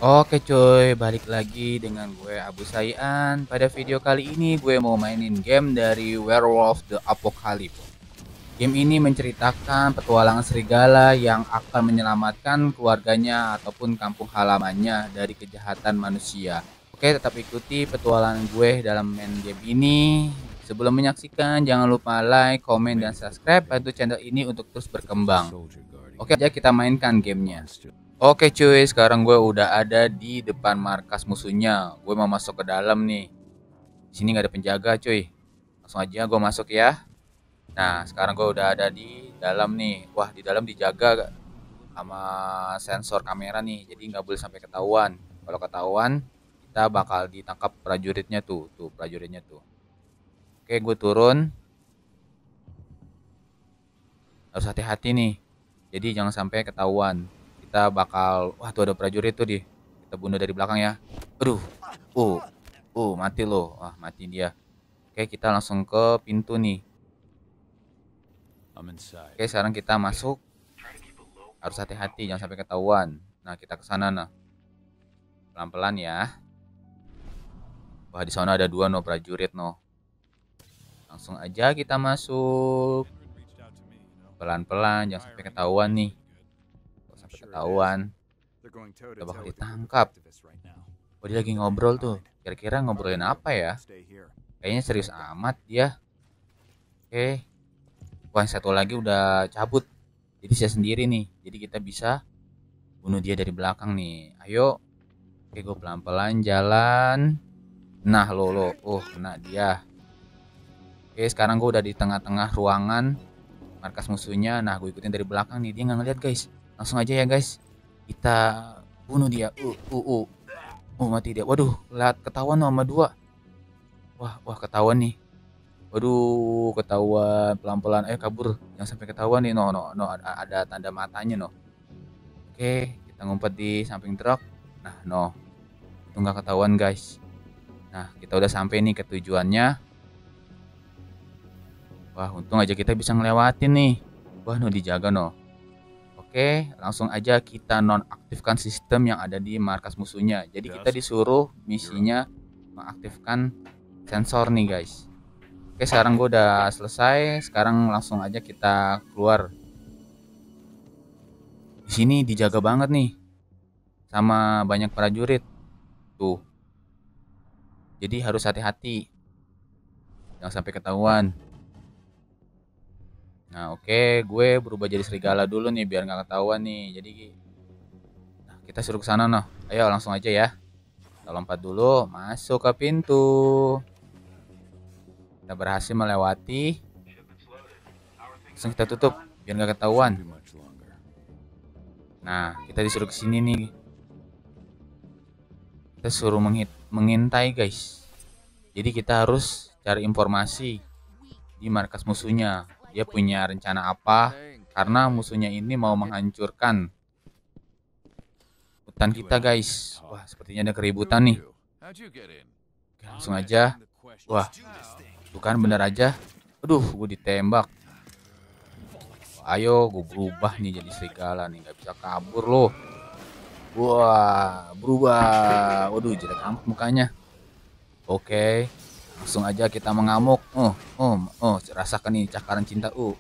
Oke cuy, balik lagi dengan gue Abu Saian. Pada video kali ini gue mau mainin game dari Werewolf the Apocalypse. Game ini menceritakan petualangan serigala yang akan menyelamatkan keluarganya ataupun kampung halamannya dari kejahatan manusia. Oke, tetap ikuti petualangan gue dalam main game ini. Sebelum menyaksikan, jangan lupa like, komen, dan subscribe. Bantu channel ini untuk terus berkembang. Oke aja kita mainkan gamenya. Oke cuy, sekarang gue udah ada di depan markas musuhnya. Gue mau masuk ke dalam nih. Di sini nggak ada penjaga cuy. Langsung aja gue masuk ya. Nah, sekarang gue udah ada di dalam nih. Wah, di dalam dijaga sama sensor kamera nih. Jadi nggak boleh sampai ketahuan. Kalau ketahuan, kita bakal ditangkap prajuritnya tuh. Tuh prajuritnya tuh. Oke, gue turun. Harus hati-hati nih. Jadi jangan sampai ketahuan. Kita bakal, wah tuh ada prajurit tuh di. Kita bunuh dari belakang ya. Aduh, uh, mati loh. Wah, mati dia. Oke, kita langsung ke pintu nih. Oke, sekarang kita masuk. Harus hati-hati, jangan sampai ketahuan. Nah, kita ke sana nah. Pelan-pelan ya. Wah, di sana ada dua no prajurit no. Langsung aja kita masuk. Pelan-pelan, jangan sampai ketahuan nih. Kalau sampai ketahuan, kita bakal ditangkap. Oh, dia lagi ngobrol tuh. Kira-kira ngobrolin apa ya? Kayaknya serius amat dia. Oke. Wah, yang satu lagi udah cabut. Jadi saya sendiri nih. Jadi kita bisa bunuh dia dari belakang nih. Ayo. Oke, gue pelan-pelan jalan. Nah, lo. Oh, kena dia. Oke, sekarang gue udah di tengah-tengah ruangan markas musuhnya. Nah, gue ikutin dari belakang nih. Dia nggak ngeliat, guys. Langsung aja ya, guys. Kita bunuh dia. Mati dia. Waduh, lihat ketahuan sama dua. Wah, ketahuan nih. Waduh, ketahuan pelan-pelan. Kabur. Jangan sampai ketahuan nih. No, ada tanda matanya no. Oke, kita ngumpet di samping truk. Nah, no. Itu nggak ketahuan, guys. Nah, kita udah sampai nih ke tujuannya. Wah, untung aja kita bisa ngelewatin nih. Wah, no dijaga no. Oke, langsung aja kita nonaktifkan sistem yang ada di markas musuhnya. Jadi kita disuruh misinya mengaktifkan sensor nih, guys. Oke, sekarang gue udah selesai. Sekarang langsung aja kita keluar. Di sini dijaga banget nih sama banyak prajurit. Tuh. Jadi harus hati-hati. Jangan sampai ketahuan. Nah, oke, gue berubah jadi serigala dulu nih biar nggak ketahuan nih. Jadi nah, kita suruh ke sana noh. Ayo langsung aja ya. Kita lompat dulu, masuk ke pintu. Kita berhasil melewati. Langsung kita tutup biar nggak ketahuan. Nah, kita disuruh ke sini nih. Kita suruh mengintai, guys. Jadi kita harus cari informasi di markas musuhnya. Dia punya rencana apa? Karena musuhnya ini mau menghancurkan hutan kita, guys. Wah, sepertinya ada keributan nih. Oke, langsung aja. Wah, bukan bener aja. Aduh, gue ditembak. Ayo, gue berubah nih jadi serigala nih. Gak bisa kabur loh. Wah, berubah. Waduh, jelek amat mukanya. Oke, langsung aja kita mengamuk. Rasakan nih cakaran cinta. Uh.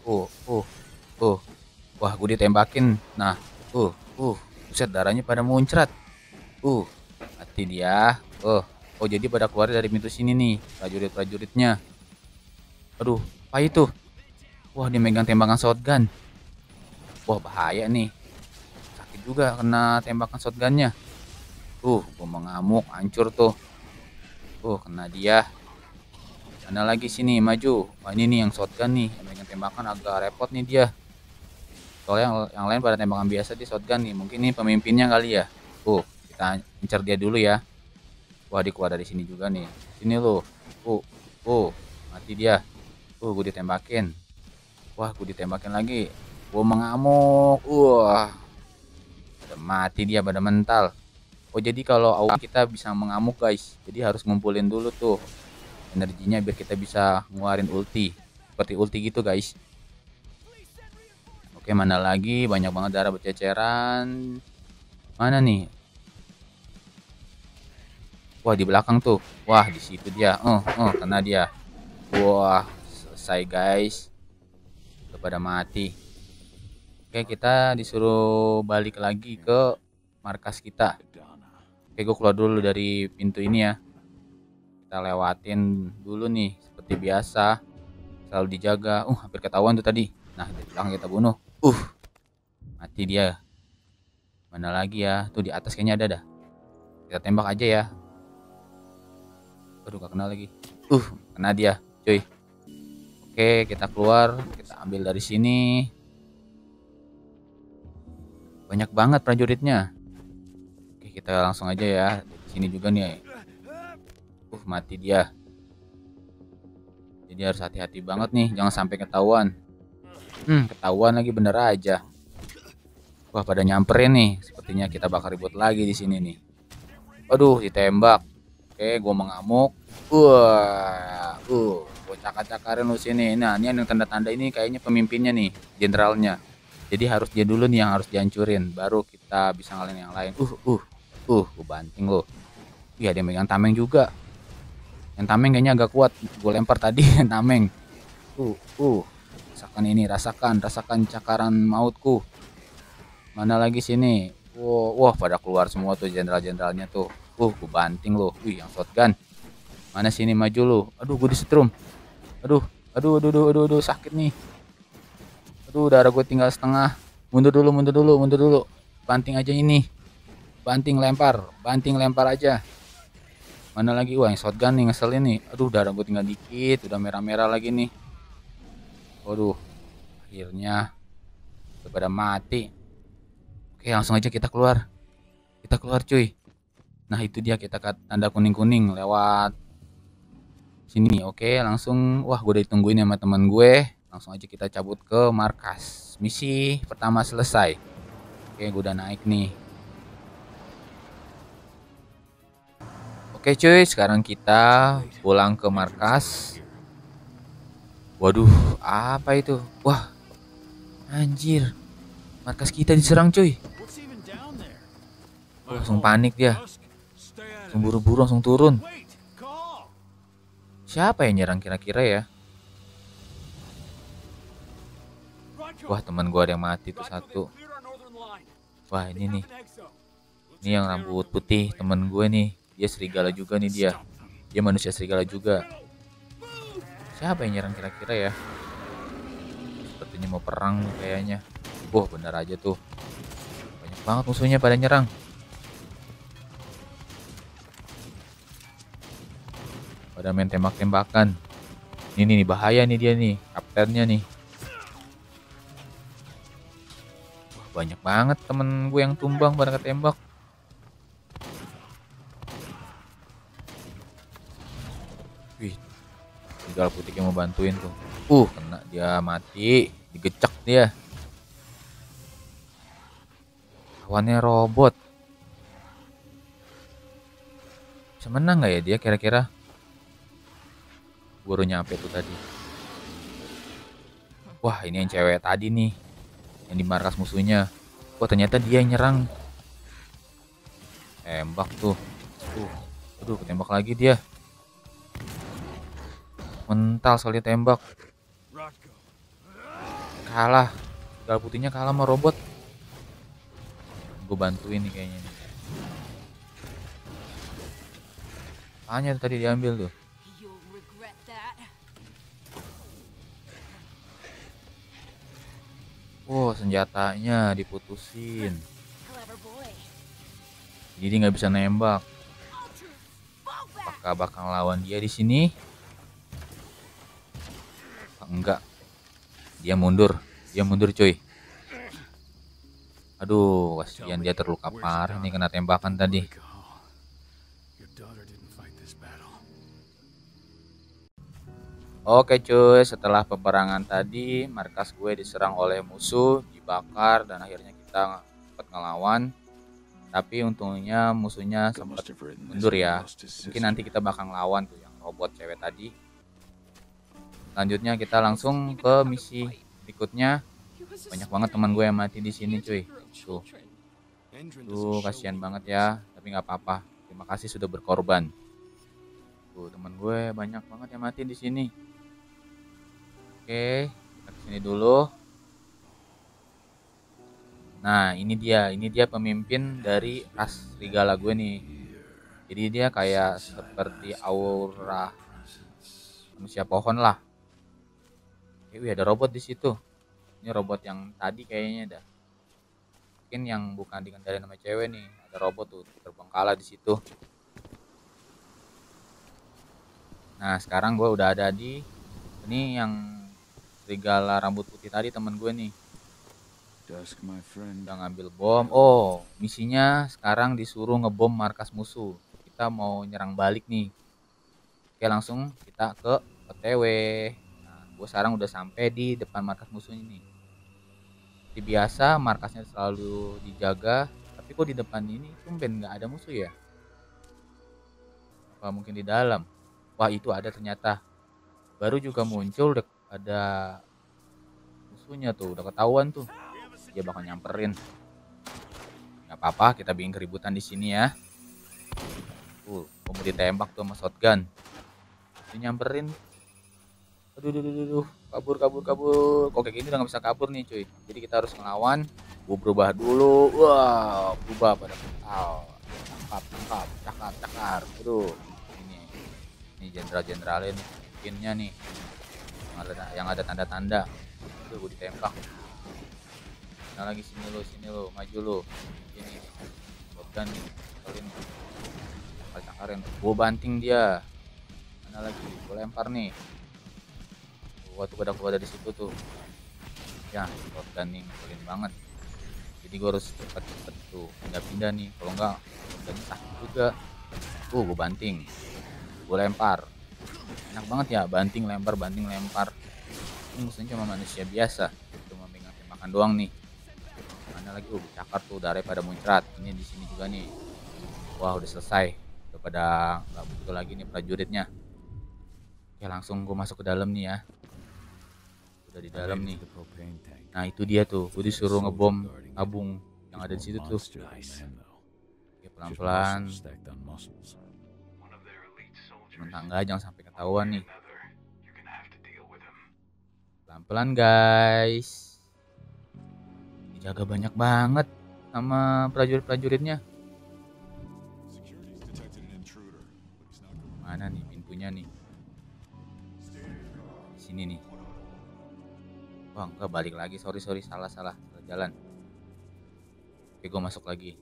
Wah, gue ditembakin. Nah, buset darahnya pada muncrat. Mati dia. Jadi pada keluar dari pintu sini nih, prajurit-prajuritnya. Aduh, apa itu? Wah, dia megang tembakan shotgun. Wah, bahaya nih. Sakit juga kena tembakan shotgunnya. Gue mengamuk, hancur tuh. Kena dia. Mana lagi sini, maju. Wah, ini nih yang shotgun nih, yang megang tembakan agak repot nih dia. Soalnya yang lain pada tembakan biasa di shotgun nih. Mungkin ini pemimpinnya kali ya. Kita incar dia dulu ya. Wah, dia keluar dari sini juga nih. Sini lo. Mati dia. Gue ditembakin. Wah, gue ditembakin lagi. Gue mengamuk. Udah mati dia pada mental. Jadi kalau kita bisa mengamuk, guys. Jadi harus ngumpulin dulu tuh energinya biar kita bisa ngeluarin ulti. Seperti ulti gitu, guys. Oke, mana lagi? Banyak banget darah berceceran. Mana nih? Wah, di belakang tuh. Wah, di situ dia. Kena dia. Wah, selesai guys. Udah pada mati. Oke, kita disuruh balik lagi ke markas kita. Oke, gue keluar dulu dari pintu ini ya. Kita lewatin dulu nih, seperti biasa. Selalu dijaga. Hampir ketahuan tuh tadi. Nah, di belakang kita bunuh. Mati dia. Mana lagi ya? Tuh di atas kayaknya ada dah. Kita tembak aja ya. Aduh, gak kena lagi. Kena dia, cuy. Oke, kita keluar. Kita ambil dari sini. Banyak banget prajuritnya. Oke, kita langsung aja ya. Di sini juga nih. Mati dia. Jadi harus hati-hati banget nih, jangan sampai ketahuan. Ketahuan lagi bener aja. Wah, pada nyamperin nih. Sepertinya kita bakal ribut lagi di sini nih. Aduh, ditembak. Oke, gua mengamuk. Gua cakar-cakarin lu sini. Nah, ini yang tanda-tanda ini kayaknya pemimpinnya nih, jenderalnya. Jadi harus dia dulu nih yang harus dihancurin, baru kita bisa ngalahin yang lain. Gua banting lo. Iya, dia megang tameng juga. Yang tameng kayaknya agak kuat. Gue lempar tadi yang tameng. Rasakan ini, rasakan cakaran mautku. Mana lagi sini? Wah, pada keluar semua tuh jenderal-jenderalnya tuh. Gue banting lo. Yang shotgun. Mana sini, maju lo. Aduh, gue disetrum. Aduh, sakit nih. Aduh, darah gue tinggal setengah. Mundur dulu. Banting aja ini. Banting lempar aja. Mana lagi? Wah, yang shotgun nih ngeselin nih. Aduh, darah gue tinggal dikit. Udah merah-merah lagi nih. Waduh, akhirnya udah pada mati. Oke, langsung aja kita keluar. Kita keluar, cuy. Nah, itu dia kita tanda kuning-kuning lewat sini. Oke, langsung. Wah, gue udah ditungguin sama teman gue. Langsung aja kita cabut ke markas. Misi pertama selesai. Oke, gue udah naik nih. Oke cuy, sekarang kita pulang ke markas. Waduh, apa itu? Wah, anjir. Markas kita diserang cuy. Langsung panik dia. Langsung buru-buru langsung turun. Siapa yang nyerang kira-kira ya? Wah, teman gua ada yang mati tuh satu. Wah, ini nih. Ini yang rambut putih temen gue nih. Dia serigala juga nih dia. Dia manusia serigala juga. Siapa yang nyerang kira-kira ya? Sepertinya mau perang kayaknya. Wah, benar aja tuh. Banyak banget musuhnya pada nyerang. Pada main tembak-tembakan. Ini nih bahaya nih dia nih. Kaptennya nih. Wah, banyak banget temen gue yang tumbang pada ketembak. Wih, serigala putih yang mau bantuin tuh. Kena dia, mati. Digecek dia. Lawannya robot. Bisa menang nggak ya dia kira-kira? Baru nyampe tuh tadi. Wah, ini yang cewek tadi nih. Yang di markas musuhnya. Wah, ternyata dia yang nyerang. Tembak tuh. Aduh, ketembak lagi dia. Mental sekali tembak. Kalah. Serigala putihnya kalah sama robot. Gue bantuin nih kayaknya nih. Apanya tadi diambil tuh? Senjatanya diputusin. Jadi nggak bisa nembak. Apakah bakal lawan dia di sini? Enggak. Dia mundur cuy. Aduh, kasihan dia terluka parah nih kena tembakan tadi. Oke cuy, setelah peperangan tadi, markas gue diserang oleh musuh, dibakar, dan akhirnya kita sempat ngelawan. Tapi untungnya musuhnya sempat mundur ya. Mungkin nanti kita bakal ngelawan tuh yang robot cewek tadi. Selanjutnya kita langsung ke misi berikutnya. Banyak banget teman gue yang mati di sini cuy. Tuh, kasihan banget ya. Tapi nggak apa-apa. Terima kasih sudah berkorban. Tuh teman gue banyak banget yang mati di sini. Oke, kita kesini dulu. Nah, ini dia pemimpin dari ras serigala gue nih. Jadi dia kayak seperti aura manusia pohon lah. Wih, ada robot di situ. Ini robot yang tadi kayaknya dah. Mungkin yang bukan dikendaliin sama cewek nih. Ada robot tuh terbengkalai di situ. Nah, sekarang gue udah ada di ini yang serigala rambut putih tadi temen gue nih. Udah ngambil bom. Oh, misinya sekarang disuruh ngebom markas musuh. Kita mau nyerang balik nih. Oke, langsung kita ke OTW. Nah, gue sekarang udah sampai di depan markas musuh ini. Seperti biasa, markasnya selalu dijaga. Tapi kok di depan ini tumben nggak ada musuh ya? Apa mungkin di dalam? Wah, itu ada ternyata. Baru juga muncul ada musuhnya tuh. Udah ketahuan tuh. Dia bakal nyamperin. Nggak apa-apa, kita bikin keributan di sini ya. Mau ditembak tuh sama shotgun. Dia nyamperin. Aduh, kabur. Kok kayak gini udah nggak bisa kabur nih cuy. Jadi kita harus ngelawan. Gue berubah dulu. Wah, berubah pada kental. Tangkap, cakar. Aduh, ini jenderal-jenderalnya nih, skinnya nih, yang ada tanda-tanda. Aduh, gue ditembak. Nah lagi sini lo, maju lo. Ini, shotgun nih, kalian cakarin. Gue banting dia. Mana lagi? Gue lempar nih. Waktu gue udah keluar dari situ tuh, ya shotgun nih ngeselin banget. Jadi gue harus cepet tuh pindah nih, kalau enggak shotgunnya sakit juga. Gue banting, gue lempar. Enak banget ya, banting lempar. Ini musuhnya cuma manusia biasa, cuma megang tembakan doang nih. Mana lagi? Cakar tuh, darah pada muncrat. Ini di sini juga nih. Wah, udah selesai. Udah pada nggak butuh lagi nih prajuritnya. Oke, langsung gue masuk ke dalam nih ya. Udah di dalam nih. Nah, itu dia tuh. Gue disuruh ngebom tabung yang ada di situ tuh. Oke, pelan-pelan. Tangga jangan sampai ketahuan nih. Pelan-pelan guys. Dijaga banyak banget sama prajurit-prajuritnya. Mana nih pintunya nih? Di sini nih. Wah, enggak, balik lagi. Sorry, salah jalan. Oke, gue masuk lagi.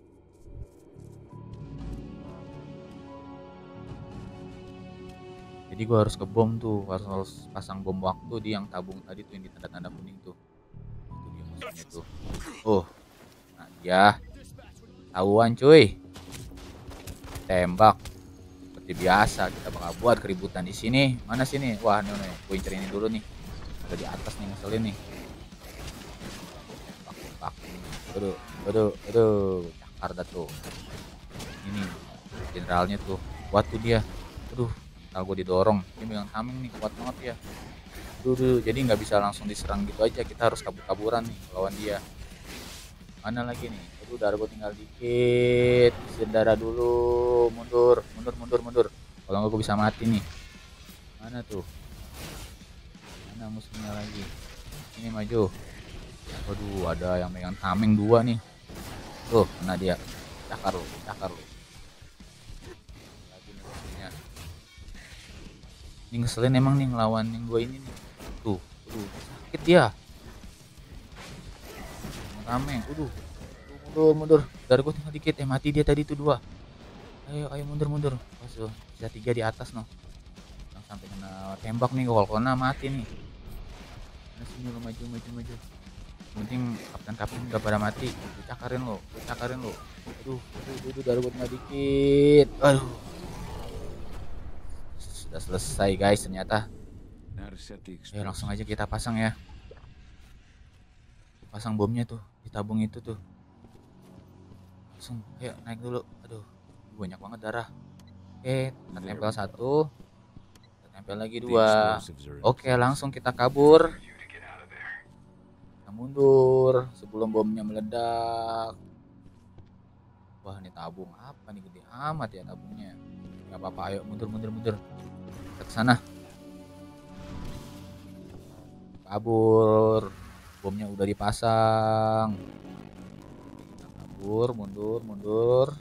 Jadi gue harus ngebom tuh, harus pasang bom waktu di yang tabung tadi tuh, yang di tanda-tanda kuning tuh. Itu dia musuhnya tuh. Nah ya, tahuan cuy. Tembak. Seperti biasa kita bakal buat keributan di sini. Mana sini? Wah, nih, gue incer ini dulu nih. Udah di atas nih, ngeselin nih. Tembak. Aduh, cakar dah tuh. Ini generalnya tuh, kuat tuh dia. Aduh, kalau gue didorong, dia megang tameng nih, kuat banget ya. Jadi nggak bisa langsung diserang gitu aja, kita harus kabur-kaburan nih lawan dia. Mana lagi nih? Aduh, darah gue tinggal dikit. Isiin darah dulu. Mundur. Kalau nggak gue bisa mati nih. Mana tuh? Mana musuhnya lagi? Ini maju. Waduh, ada yang megang tameng 2 nih. Tuh, kena dia. Cakar lu. Lagi nih musuhnya. Ini ngeselin emang nih ngelawan yang gue ini nih. Tuh, sakit dia. Tameng, mundur. Darah gue tinggal dikit. Mati dia tadi tuh 2. Ayo mundur. Masuk. Bisa 3 di atas noh. Jangan sampai kena tembak nih, kalau kena mati nih. Nah, sini lo maju. Penting kapten udah pada mati. Gue cakarin lo. Aduh, darah gue tinggal dikit. Aduh. Sudah selesai guys ternyata. Ayo langsung aja kita pasang ya. Pasang bomnya tuh di tabung itu tuh. Langsung, ayo naik dulu. Aduh, banyak banget darah. Oke, kita tempel 1. Kita tempel lagi 2. Oke, langsung kita kabur. Kita mundur sebelum bomnya meledak. Wah, ini tabung apa nih, gede amat ya tabungnya. Nggak apa-apa, ayo mundur mundur mundur. Kita ke sana. Kabur. Bomnya udah dipasang. Kita kabur, mundur mundur.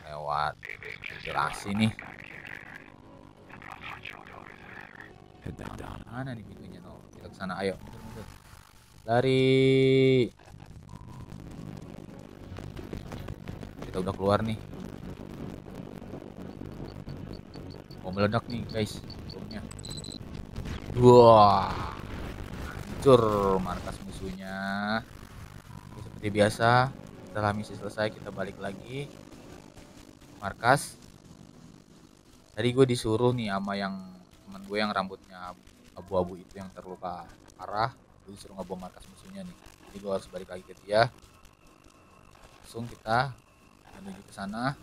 Lewat durasi nih. Mana nih pintunya? No, kita ke sana. Ayo mundur mundur. Lari. Kita udah keluar nih. Mau meledak nih guys bomnya. Wah, hancur markas musuhnya. Seperti biasa, setelah misi selesai kita balik lagi markas. Tadi gue disuruh nih sama yang teman gue yang rambutnya abu-abu itu yang terluka parah. Gue disuruh ngebom markas musuhnya nih. Jadi gue harus balik lagi ke dia. Langsung kita menuju ke sana.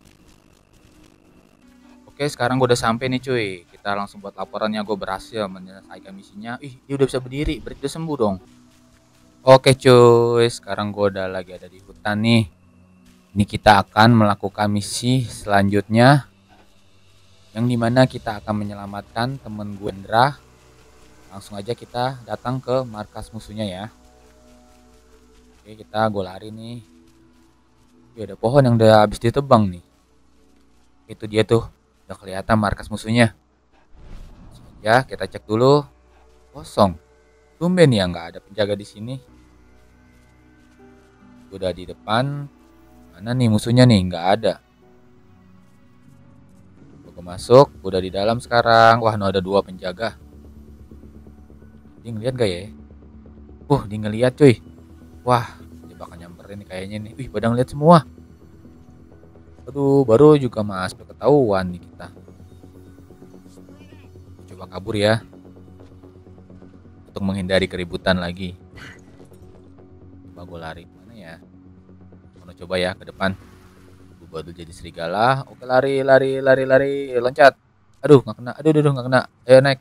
Oke, sekarang gue udah sampai nih cuy. Kita langsung buat laporannya, gue berhasil menyelesaikan misinya. Ih, dia udah bisa berdiri, berarti udah sembuh dong. Oke cuy, sekarang gue udah lagi ada di hutan nih. Ini kita akan melakukan misi selanjutnya, yang dimana kita akan menyelamatkan temen gue Indra. Langsung aja kita datang ke markas musuhnya ya. Oke, gue lari nih. Oke, ada pohon yang udah habis ditebang nih. Itu dia tuh, udah kelihatan markas musuhnya. Ya, kita cek dulu. Kosong. Tumben ya nggak ada penjaga di sini. Udah di depan. Mana nih musuhnya nih? Nggak ada. Gue masuk. Udah di dalam sekarang. Wah, no, ada 2 penjaga. Dia ngeliat gak ya? Dia ngeliat cuy. Wah, dia bakal nyamperin kayaknya nih. Wih, pada ngeliat semua. Aduh, baru juga masuk ketahuan nih kita. Coba kabur ya. Untuk menghindari keributan lagi. Coba gue lari mana ya? Mau coba ya ke depan. Gue baru jadi serigala. Oke, lari, loncat. Aduh, nggak kena. Aduh, nggak kena. Ayo naik.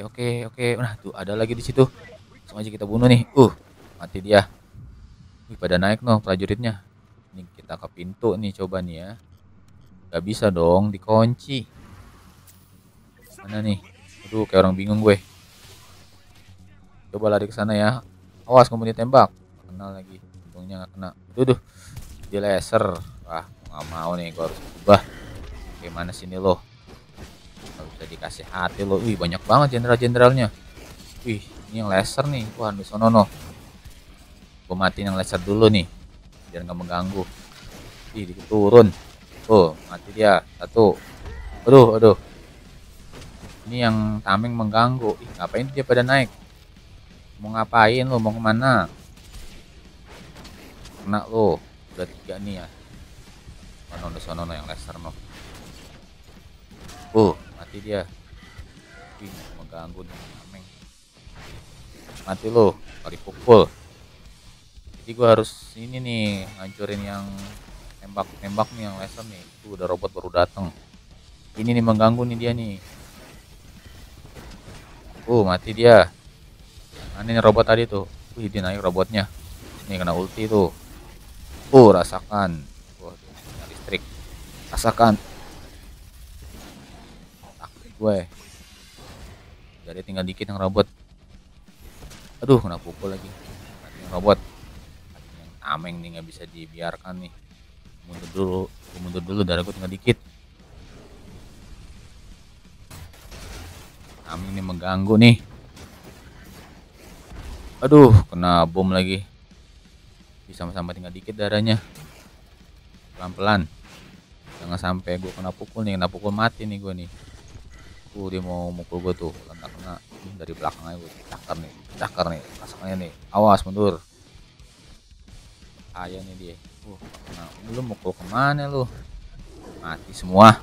Oke. Nah, tuh ada lagi di situ. Langsung aja kita bunuh nih. Mati dia. Wih, pada naik no prajuritnya. Ini kita ke pintu nih, coba nih ya. Gak bisa dong, dikunci. Mana nih? Aduh, kayak orang bingung gue. Coba lari ke sana ya. Awas kamu ditembak. Gak kena lagi. Untungnya gak kena. Duh. Dia laser. Wah, gak mau nih, gue harus ubah. Gimana sini lo? Gak bisa dikasih hati lo. Wih, banyak banget jenderal-jenderalnya. Wih, ini yang laser nih. Wah, di sono no. Gue matiin yang laser dulu nih. Biar gak mengganggu. Ih, dikit turun. Mati dia. 1. Aduh. Ini yang tameng mengganggu. Ih, ngapain dia pada naik? Mau ngapain lo? Mau kemana? Kena lo. Udah 3 nih ya. Mana udah sono yang laser no. Mati dia. Ih, mengganggu nih tameng. Mati lo. Kali pukul. Jadi gue harus ini nih ngancurin yang tembak nih, yang laser nih. Tuh udah robot baru datang. Ini nih mengganggu nih dia nih. Mati dia. Mana nih robot tadi tuh? Wih, dia naik robotnya. Ini kena ulti tuh. Rasakan. Listrik. Rasakan. Takut gue. Jadi tinggal dikit yang robot. Aduh, kena pukul lagi. Mati yang robot. Mati yang tameng nih, nggak bisa dibiarkan nih. Mundur dulu, darah gue tinggal dikit. Tameng ini mengganggu nih. Aduh, kena bom lagi. Sama-sama tinggal dikit darahnya. Pelan-pelan. Jangan sampai gue kena pukul mati nih gue nih. Dia mau mukul gue tuh. Kena dari belakang aja gue cakar nih. Rasakannya nih. Awas, mundur. Ayah nih dia. Lu mukul kemana lu? Mati semua.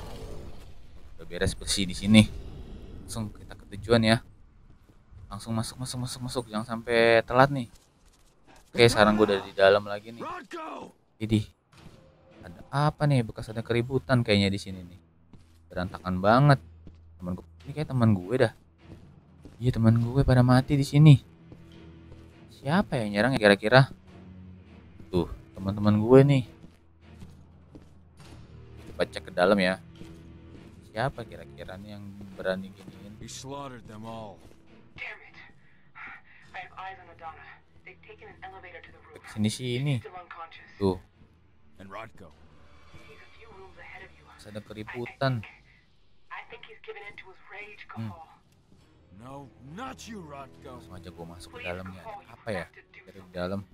Udah beres bersih di sini. Langsung kita ke tujuan ya. Langsung masuk. Jangan sampai telat nih. Oke, sekarang gue udah di dalam lagi nih. Jadi ada apa nih? Bekas ada keributan kayaknya di sini nih. Berantakan banget. Ini kayak teman gue dah. Iya, teman gue pada mati di sini. Siapa yang nyerang ya kira-kira? Tuh, teman-teman gue nih. Coba cek ke dalam ya. Siapa kira-kira nih yang berani giniin? He slaughtered them all. Damn it. I have eyes on Adana. They've taken an elevator to the roof. Sini. She's still unconscious. Tuh, And Rodko. He's a few rooms ahead of you. ada keributan. I think he's given in to his rage, Hmm. Cahal. No, not you, Rodko. Langsung aja gue masuk ke dalamnya. Apa ya? Dari dalam.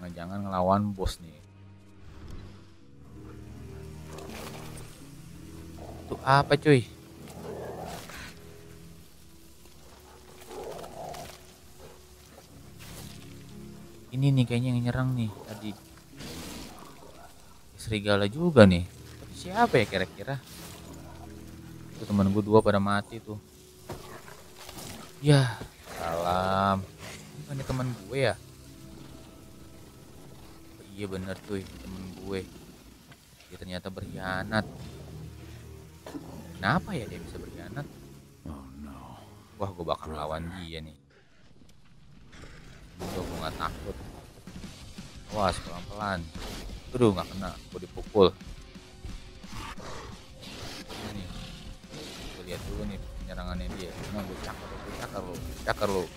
Jangan ngelawan bos nih. Itu apa cuy? Ini nih kayaknya yang nyerang nih tadi. Serigala juga nih. Tapi siapa ya kira-kira? Itu temen gue 2 pada mati tuh. Ya, salam. Bukannya teman gue ya? Oh, iya bener tuh, temen gue. Dia ternyata berkhianat. Kenapa ya dia bisa berkhianat? Oh no. Wah, gue bakal lawan dia nih. Gue gak takut. Wah, pelan-pelan. Aduh, gak kena. Gue dipukul. Nih. Gue lihat dulu nih penyerangannya dia. Nah, gue cakar lo.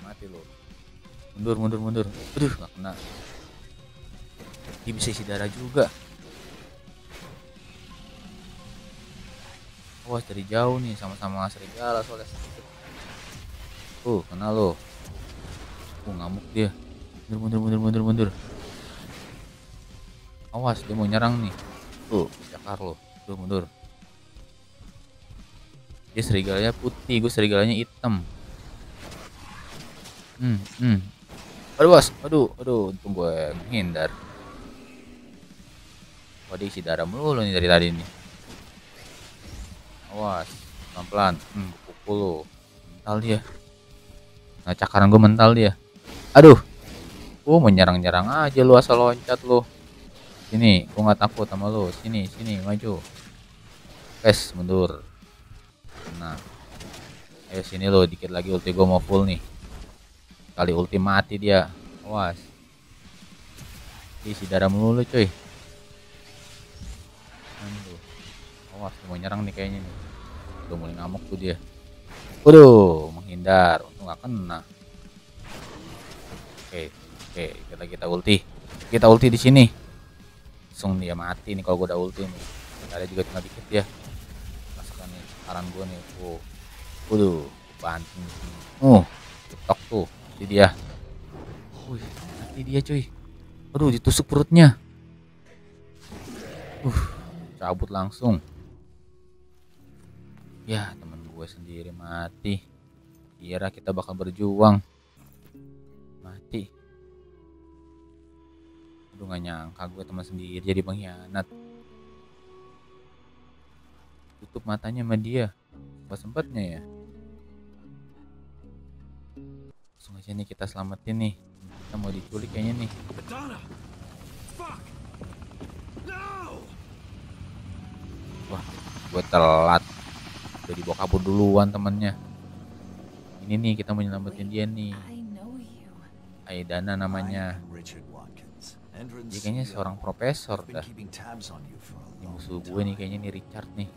Mati lo. Mundur. Aduh, gak kena. Dia bisa isi darah juga. Wah, dari jauh nih, sama-sama serigala soalnya sedikit. Kena lo. Ngamuk dia. Mundur. Awas, dia mau nyerang nih. Cakar lo. Mundur. Dia serigalanya putih, gue serigalanya hitam. Aduh bos, aduh, untung gue menghindar. Wah, dia isi darah mulu nih dari tadi nih. Awas, pelan-pelan. Pukul lo. Mental dia. Nah, cakaran gue mental dia. Aduh. Menyerang-nyerang aja lu, asal loncat lu. Sini, gue nggak takut sama lu. Sini, maju. Mundur. Nah. Ayo sini lo, dikit lagi ulti gue mau full nih. Kali ulti mati dia. Awas. Isi darah mulu cuy. Awas, mau nyerang nih kayaknya nih. Udah mulai ngamuk tuh dia. Waduh, menghindar. Untung gak kena. Oke, kita ulti. Kita ulti di sini. Langsung dia mati nih kalau gue udah ulti nih. Ada juga tinggal dikit ya. Masukkan nih saran gue nih. Waduh, banting di sini. Tok tuh. Ini dia. Mati dia cuy. Aduh, ditusuk perutnya. Cabut langsung. Ya, temen gue sendiri mati. Kira kita bakal berjuang. Mati. Aduh, gak nyangka gue teman sendiri jadi pengkhianat. Tutup matanya sama dia. Sempatnya ya. Langsung aja nih kita selamatin nih. Kita mau diculik kayaknya nih. Wah, gue telat. Udah dibawa kabur duluan temennya. Ini nih kita mau nyelamatin dia nih. Aidana namanya. Dia kayaknya seorang profesor dah. Ini musuh gue nih kayaknya nih, Richard nih.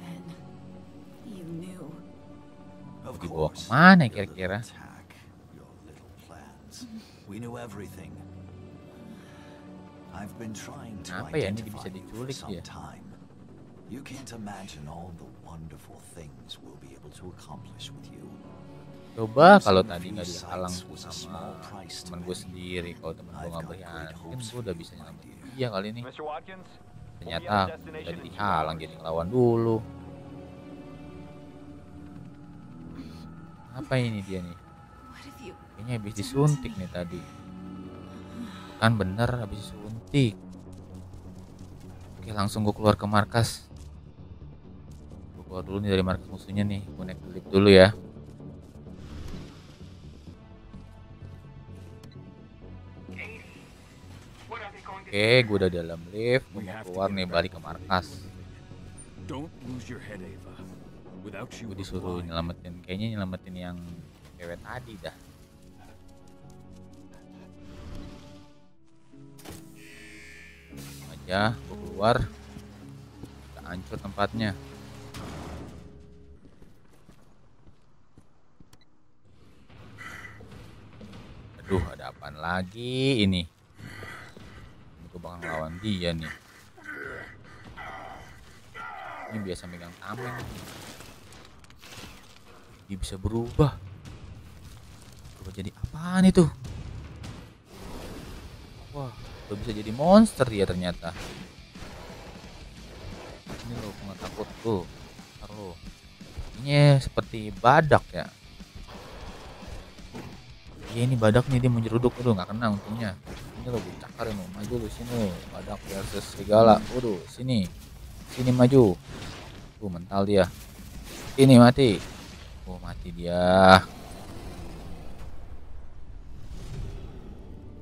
Dibawa kemana kira-kira? Apa ya ini bisa diculik dia? You can't imagine all the wonderful things we'll be able to accomplish with you. Coba kalau tadi nggak dihalang sama teman gue sendiri, kalau temen gue nggak berkhianat, mungkin gue udah bisa nyelamatin dia kali ini. Ternyata udah dihalang, jadi ngelawan dulu. Apa ini dia nih? Kayaknya habis disuntik nih tadi. Kan bener habis disuntik. Oke, langsung gue keluar ke markas. Gue keluar dulu nih dari markas musuhnya nih. Gue naik lift dulu ya. Oke, gue udah dalam lift. Gue mau keluar nih, balik ke markas. Gue disuruh nyelamatin, kayaknya nyelamatin yang cewek tadi dah. Ya, gue keluar. Udah hancur tempatnya. Aduh, ada apaan lagi ini? Ini gue bakal ngelawan dia nih. Ini biasa megang tameng. Dia bisa berubah. Berubah jadi apaan itu? Wah, udah bisa jadi monster dia ternyata. Ini lo nggak takut tuh. Ntar lo. Ini seperti badak ya. Iya ini badak nih, dia menyeruduk. Aduh nggak kena untungnya. Ini lo cakarin lo, maju lo sini lo. Badak versus serigala. Waduh sini, sini maju. Mental dia. Ini mati. Oh mati dia.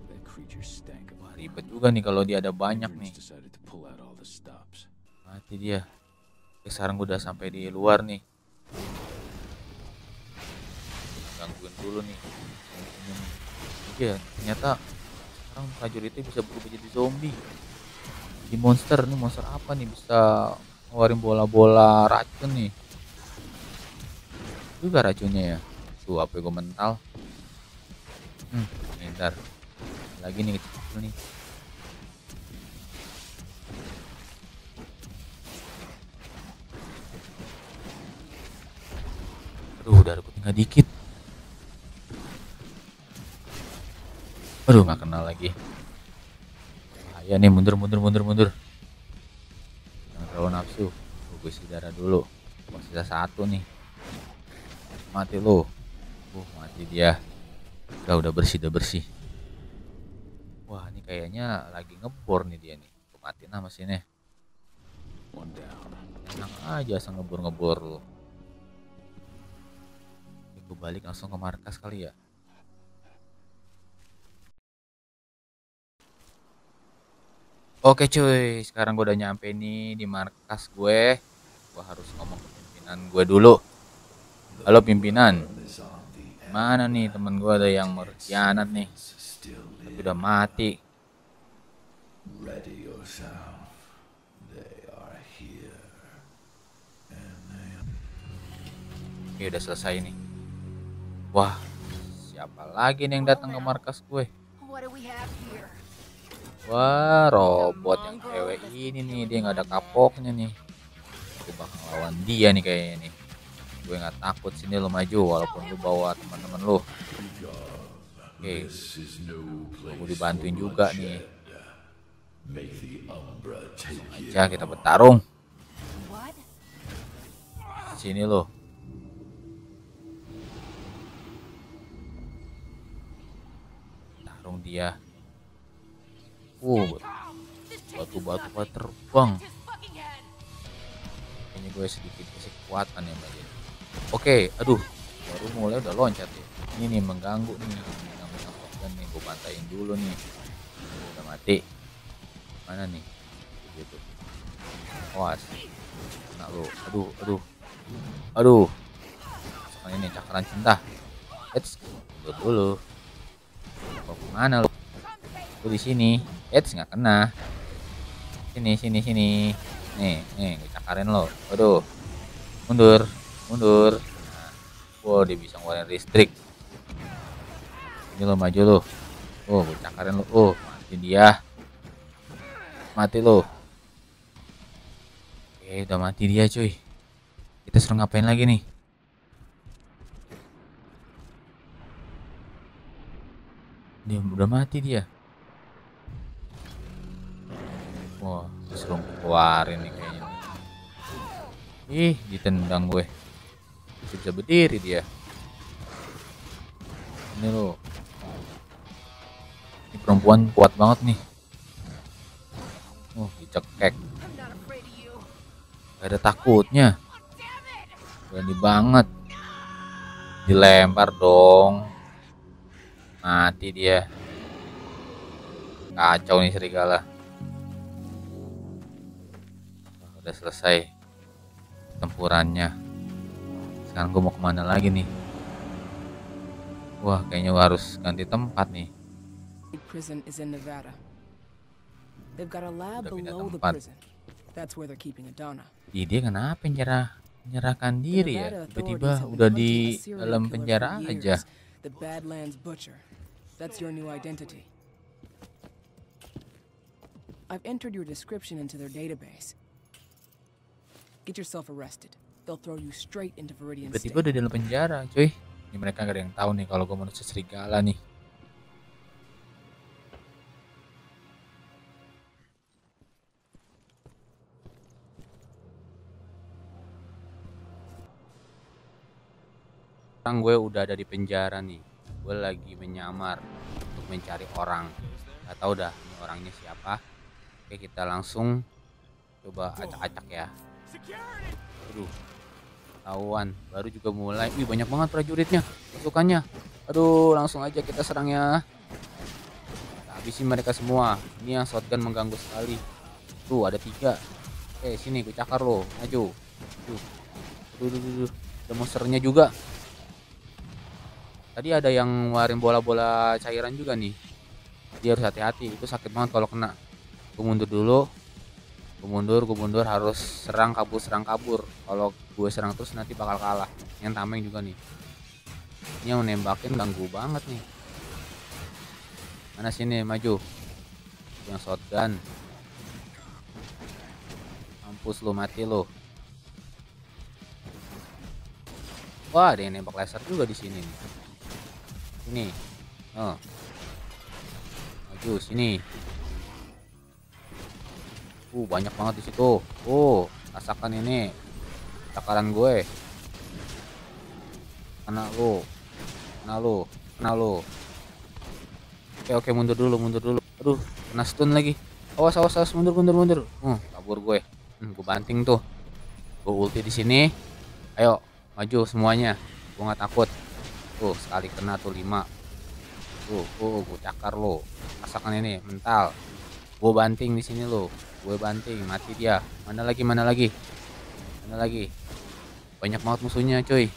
That creature stank of Wah ribet juga nih kalau dia ada banyak nih. Bruce decided to pull out all the stops. Mati dia. Oke, sekarang gue udah sampai di luar nih. Gangguin dulu nih. Oke, ternyata sekarang prajuritnya bisa berubah jadi zombie. Di monster nih, monster apa nih bisa ngeluarin bola-bola racun nih. Juga racunnya ya. Tuh apa gue mental. Nih, ntar lagi nih kecil nih. Aduh, darah gue tinggal dikit. Aduh, nggak kenal lagi. Bahaya nih, mundur. Jangan terlalu nafsu. Gue isi darah dulu. Masih sisa satu nih. Mati lo. Mati dia. Udah bersih. Wah, ini kayaknya lagi ngebor nih dia nih. Gue matiin lah mesinnya. One down. Tenang aja asal ngebor lo. Gue balik langsung ke markas kali ya. Oke cuy, sekarang gue udah nyampe nih di markas gue. Gue harus ngomong ke pimpinan gue dulu. Halo pimpinan, mana nih temen gue ada yang berkhianat nih, tapi udah mati. Ready yourself. They are here. Oke udah selesai nih. Wah, siapa lagi nih yang datang ke markas gue? What do we have here? Wah, robot yang cewek ini nih, dia nggak ada kapoknya nih. Gue bakal lawan dia nih kayaknya nih. Gue nggak takut, sini lo maju walaupun lu bawa teman-teman lu. Oke, gue dibantuin juga nih. Langsung aja kita bertarung. What? Sini lo. Tarung dia. Batu-batu pada terbang. His fucking head. Kayaknya gue sedikit kasih kekuatan ya mbak. Oke, aduh, baru mulai udah loncat ya. Ini nih mengganggu nih, dan nih gue bantain dulu nih. Udah mati. Mana nih? Gitu. Awas. Nah lo, aduh. Sekarang ini cakaran cinta. Mundur dulu. Mau kemana lo? Gue di sini. Nggak kena. Sini. Nih, gue cakarin lo. Waduh. Mundur. Nah. Wow, dia bisa ngeluarin listrik. Ini lo maju lo. Gue cakarin lo. Mati dia. Mati lo. Oke, udah mati dia cuy. Kita suruh ngapain lagi nih? Dia udah mati dia. Wah, disuruh keluarin nih kayaknya. Ditendang gue. Bisa berdiri dia. Ini loh. Ini perempuan kuat banget nih. Dicekek. I'm not afraid of you. Gak ada takutnya. Damn it! Berani banget. Dilempar dong. Mati dia. Kacau nih serigala. Udah selesai tempurannya. Sekarang gue mau kemana lagi nih? Wah, kayaknya gue harus ganti tempat nih. Prison is in Nevada. They've got a lab Udah pindah below the tempat. prison. That's where they're keeping Adana. Dia kenapa menyerahkan diri ya? Nevada Tiba-tiba authorities have been udah hunting di a serial dalam killer penjara for aja. years. The Badlands Butcher. That's your new identity. I've entered your description into their database. Get yourself arrested. They'll throw you straight into Viridian Tiba-tiba State. udah di dalam penjara, cuy. Ini mereka gak ada yang tahu nih kalau gue manusia serigala nih. Sekarang gue udah ada di penjara nih. Gue lagi menyamar untuk mencari orang. Gak tahu dah ini orangnya siapa. Oke, kita langsung coba acak-acak ya. Aduh, tahuan. Baru juga mulai. Wih, banyak banget prajuritnya, pasukannya. Aduh, langsung aja kita serang ya. Kita habisin mereka semua. Ini yang shotgun mengganggu sekali. Tuh ada 3. Sini gue cakar lo. Maju. Aduh. Ada monsternya juga. Tadi ada yang ngeluarin bola-bola cairan juga nih. Dia harus hati-hati. Itu sakit banget kalau kena. Gue mundur dulu. Gue mundur, harus serang kabur. Kalau gue serang terus nanti bakal kalah. Yang tameng juga nih. Ini yang nembakin ganggu banget nih. Mana sini, maju. Yang shotgun. Mampus lu, mati lu. Wah, ada yang nembak laser juga di sini nih. Ini. Oh. Maju sini. Banyak banget di situ. Rasakan ini takaran gue. Kena lu. Oke, mundur dulu. Aduh, kena stun lagi. Awas, mundur. Kabur gue. Gue banting tuh. Gue ulti di sini. Ayo, maju semuanya. Gue nggak takut. Tuh, sekali kena tuh 5. Gue cakar lo. Rasakan ini mental. Gue banting di sini lo. Gue banting, mati dia. Mana lagi? Banyak banget musuhnya, cuy.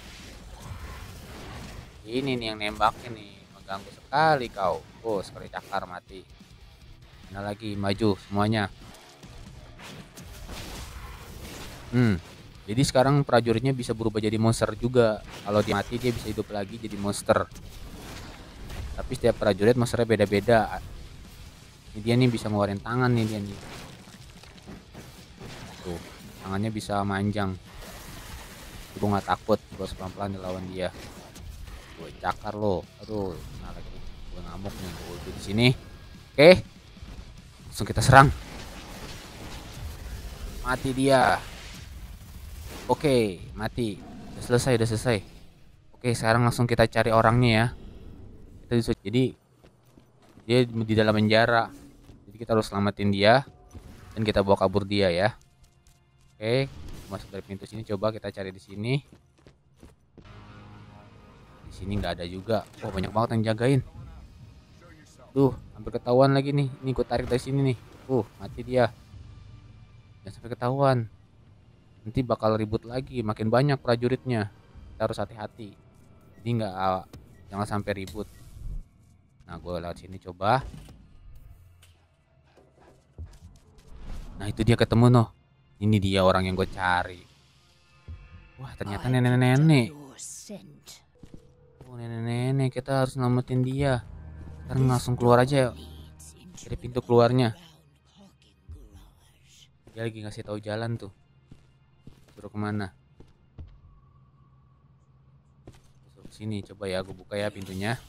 Ini nih yang nembakin nih, mengganggu sekali kau. Sekali cakar mati. Mana lagi? Maju semuanya. Jadi sekarang prajuritnya bisa berubah jadi monster juga. Kalau dia mati dia bisa hidup lagi jadi monster. Tapi setiap prajurit monsternya beda-beda. Ini dia nih bisa ngeluarin tangan nih dia nih. Tuh, tangannya bisa manjang. Gue nggak takut, gue pelan-pelan dilawan dia. Gue cakar lo. Aduh, nah lagi gue ngamuk nih. Gue di sini. Oke, langsung kita serang. Mati dia. Oke, mati. Udah selesai. Oke, sekarang langsung kita cari orangnya ya. Jadi dia di dalam penjara. Jadi kita harus selamatin dia dan kita bawa kabur dia ya. Oke, masuk dari pintu sini, coba kita cari di sini. Di sini nggak ada juga. Banyak banget yang jagain. Duh, hampir ketahuan lagi nih. Ini gue tarik dari sini nih. Mati dia. Jangan sampai ketahuan. Nanti bakal ribut lagi, makin banyak prajuritnya. Kita harus hati-hati. Jadi jangan sampai ribut. Nah, gue lewat sini coba. Nah, itu dia ketemu noh. Ini dia orang yang gue cari. Wah, ternyata nenek-nenek. Nenek-nenek, kita harus nyelamatin dia. Sekarang langsung keluar aja ya. Dari pintu keluarnya. Dia lagi ngasih tahu jalan tuh. Suruh kemana? Suruh sini, coba ya, gue buka ya pintunya.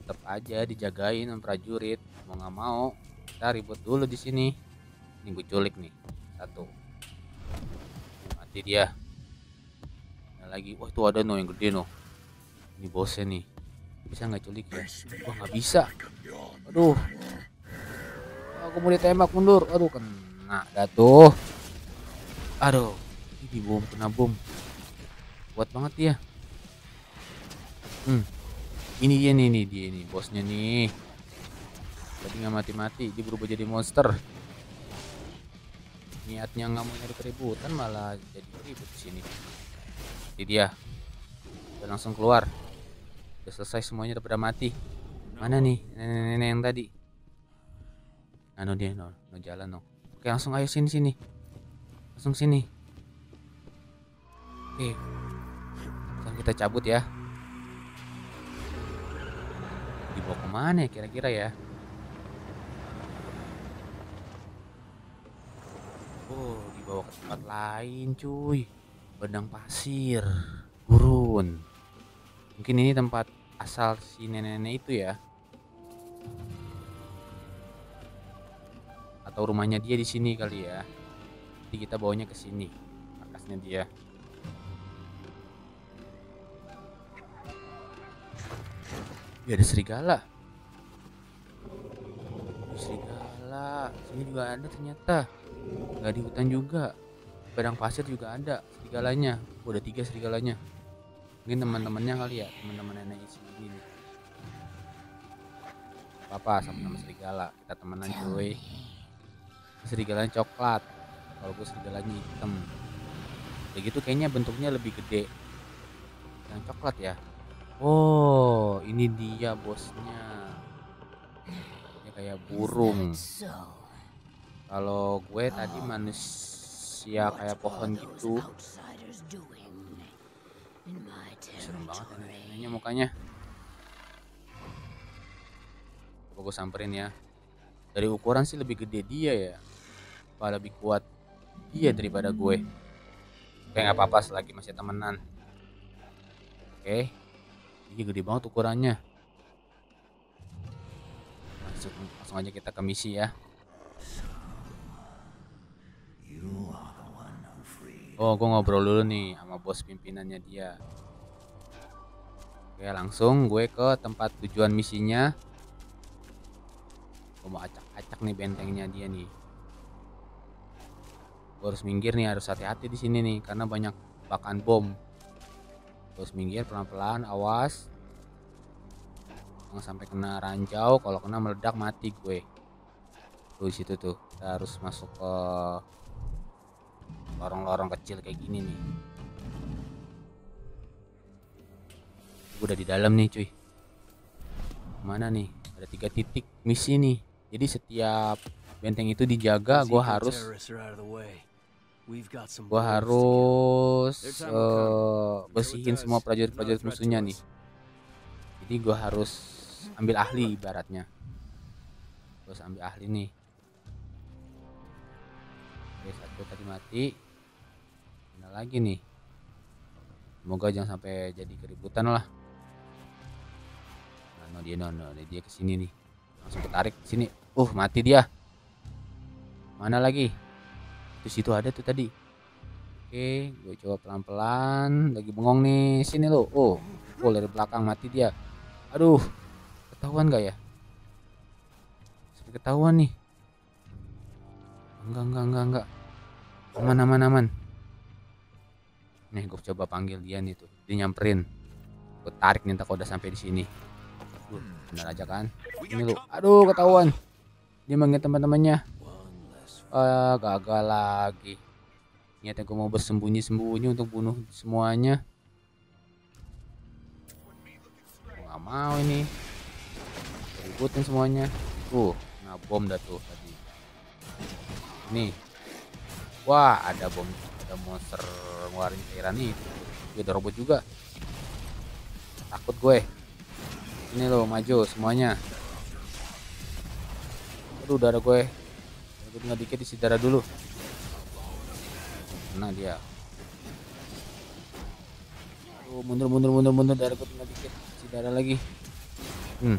Tetap aja dijagain sama prajurit. Mau nggak mau, kita ribut dulu di sini. Ini gue culik nih, 1. Mati dia. Ada lagi, itu ada yang gede Ini bosnya nih. Bisa nggak culik ya? Nggak bisa. Aduh. Aku mau ditembak, mundur. Aduh, kena dah tuh. Aduh, ini kena bom. Kuat banget dia. Ini dia nih, bosnya nih. Jadi nggak mati-mati, dia berubah jadi monster. Niatnya nggak mau nyari keributan, malah jadi ribut di sini. Ini dia. Udah langsung keluar. Udah selesai semuanya, udah pada mati. Mana nih nenek-nenek yang tadi? Nah, no dia no jalan no. Oke, langsung ayo sini. Langsung sini. Oke. Sekarang kita cabut ya. Dibawa kemana ya kira-kira ya? Oh, dibawa ke tempat lain cuy. Padang pasir, gurun. Mungkin ini tempat asal si nenek-nenek itu ya. Atau rumahnya dia di sini kali ya. Jadi kita bawanya ke sini. Markasnya dia. Ya ada serigala. Serigala. Sini juga ada ternyata. Nggak di hutan juga. Padang pasir juga ada serigalanya. Udah 3 serigalanya. Mungkin teman-temannya kali ya, teman-teman nenek sini nih. Apa sama serigala, kita temenan cuy. Serigalanya coklat, kalau gue serigalanya hitam. Kayak gitu kayaknya bentuknya lebih gede. Yang coklat ya. Oh, ini dia bosnya. Dia kayak burung. Kalau gue tadi manusia kayak pohon gitu. Serem banget ya neneknya mukanya. Coba gue samperin ya. Dari ukuran sih lebih gede dia ya. Apa lebih kuat dia daripada gue. Oke, nggak apa-apa selagi masih temenan. Oke, ini gede banget ukurannya. Langsung aja kita ke misi ya. Oh, gue ngobrol dulu nih sama bos pimpinannya dia. Oke, langsung gue ke tempat tujuan misinya. Gue mau acak-acak nih bentengnya dia nih. Gue harus minggir nih, harus hati-hati di sini nih karena banyak bakan bom. Terus minggir pelan-pelan, awas. Jangan sampai kena ranjau, kalau kena meledak mati gue. Tuh di situ tuh, kita harus masuk ke lorong-lorong kecil kayak gini nih. Gue udah di dalam nih cuy. Mana nih? Ada 3 titik misi nih. Jadi setiap benteng itu dijaga, gue harus bersihin semua prajurit-prajurit musuhnya nih. Jadi gue harus ambil ahli ibaratnya. Terus ambil ahli nih. Oke, 1 tadi mati. Mana lagi nih? Semoga jangan sampai jadi keributan lah. Nah, dia kesini nih. Langsung ketarik sini. Mati dia. Mana lagi? Di situ ada tuh tadi. Oke, gue coba pelan-pelan. Lagi bengong nih. Sini lo. Dari belakang mati dia. Aduh, ketahuan gak ya? Sampai ketahuan nih. Enggak. Aman. Nih, gue coba panggil dia nih tuh. Dia nyamperin. Gue tarik nih tak udah sampai di sini. Benar aja kan? Ini lo. Aduh, ketahuan. Dia manggil teman-temannya. Gagal lagi. Niatnya gue mau bersembunyi-sembunyi untuk bunuh semuanya. Gue gak mau ini. Ributin semuanya. Nah bom dah tuh tadi. Nih. Wah, ada bom. Ada monster ngeluarin cairan nih. Dia ada robot juga. Takut gue. Ini loh, maju semuanya. Aduh, darah gue. Gue tinggal dikit isi darah dulu. Nah dia. Mundur darah gue tinggal dikit, isi darah lagi.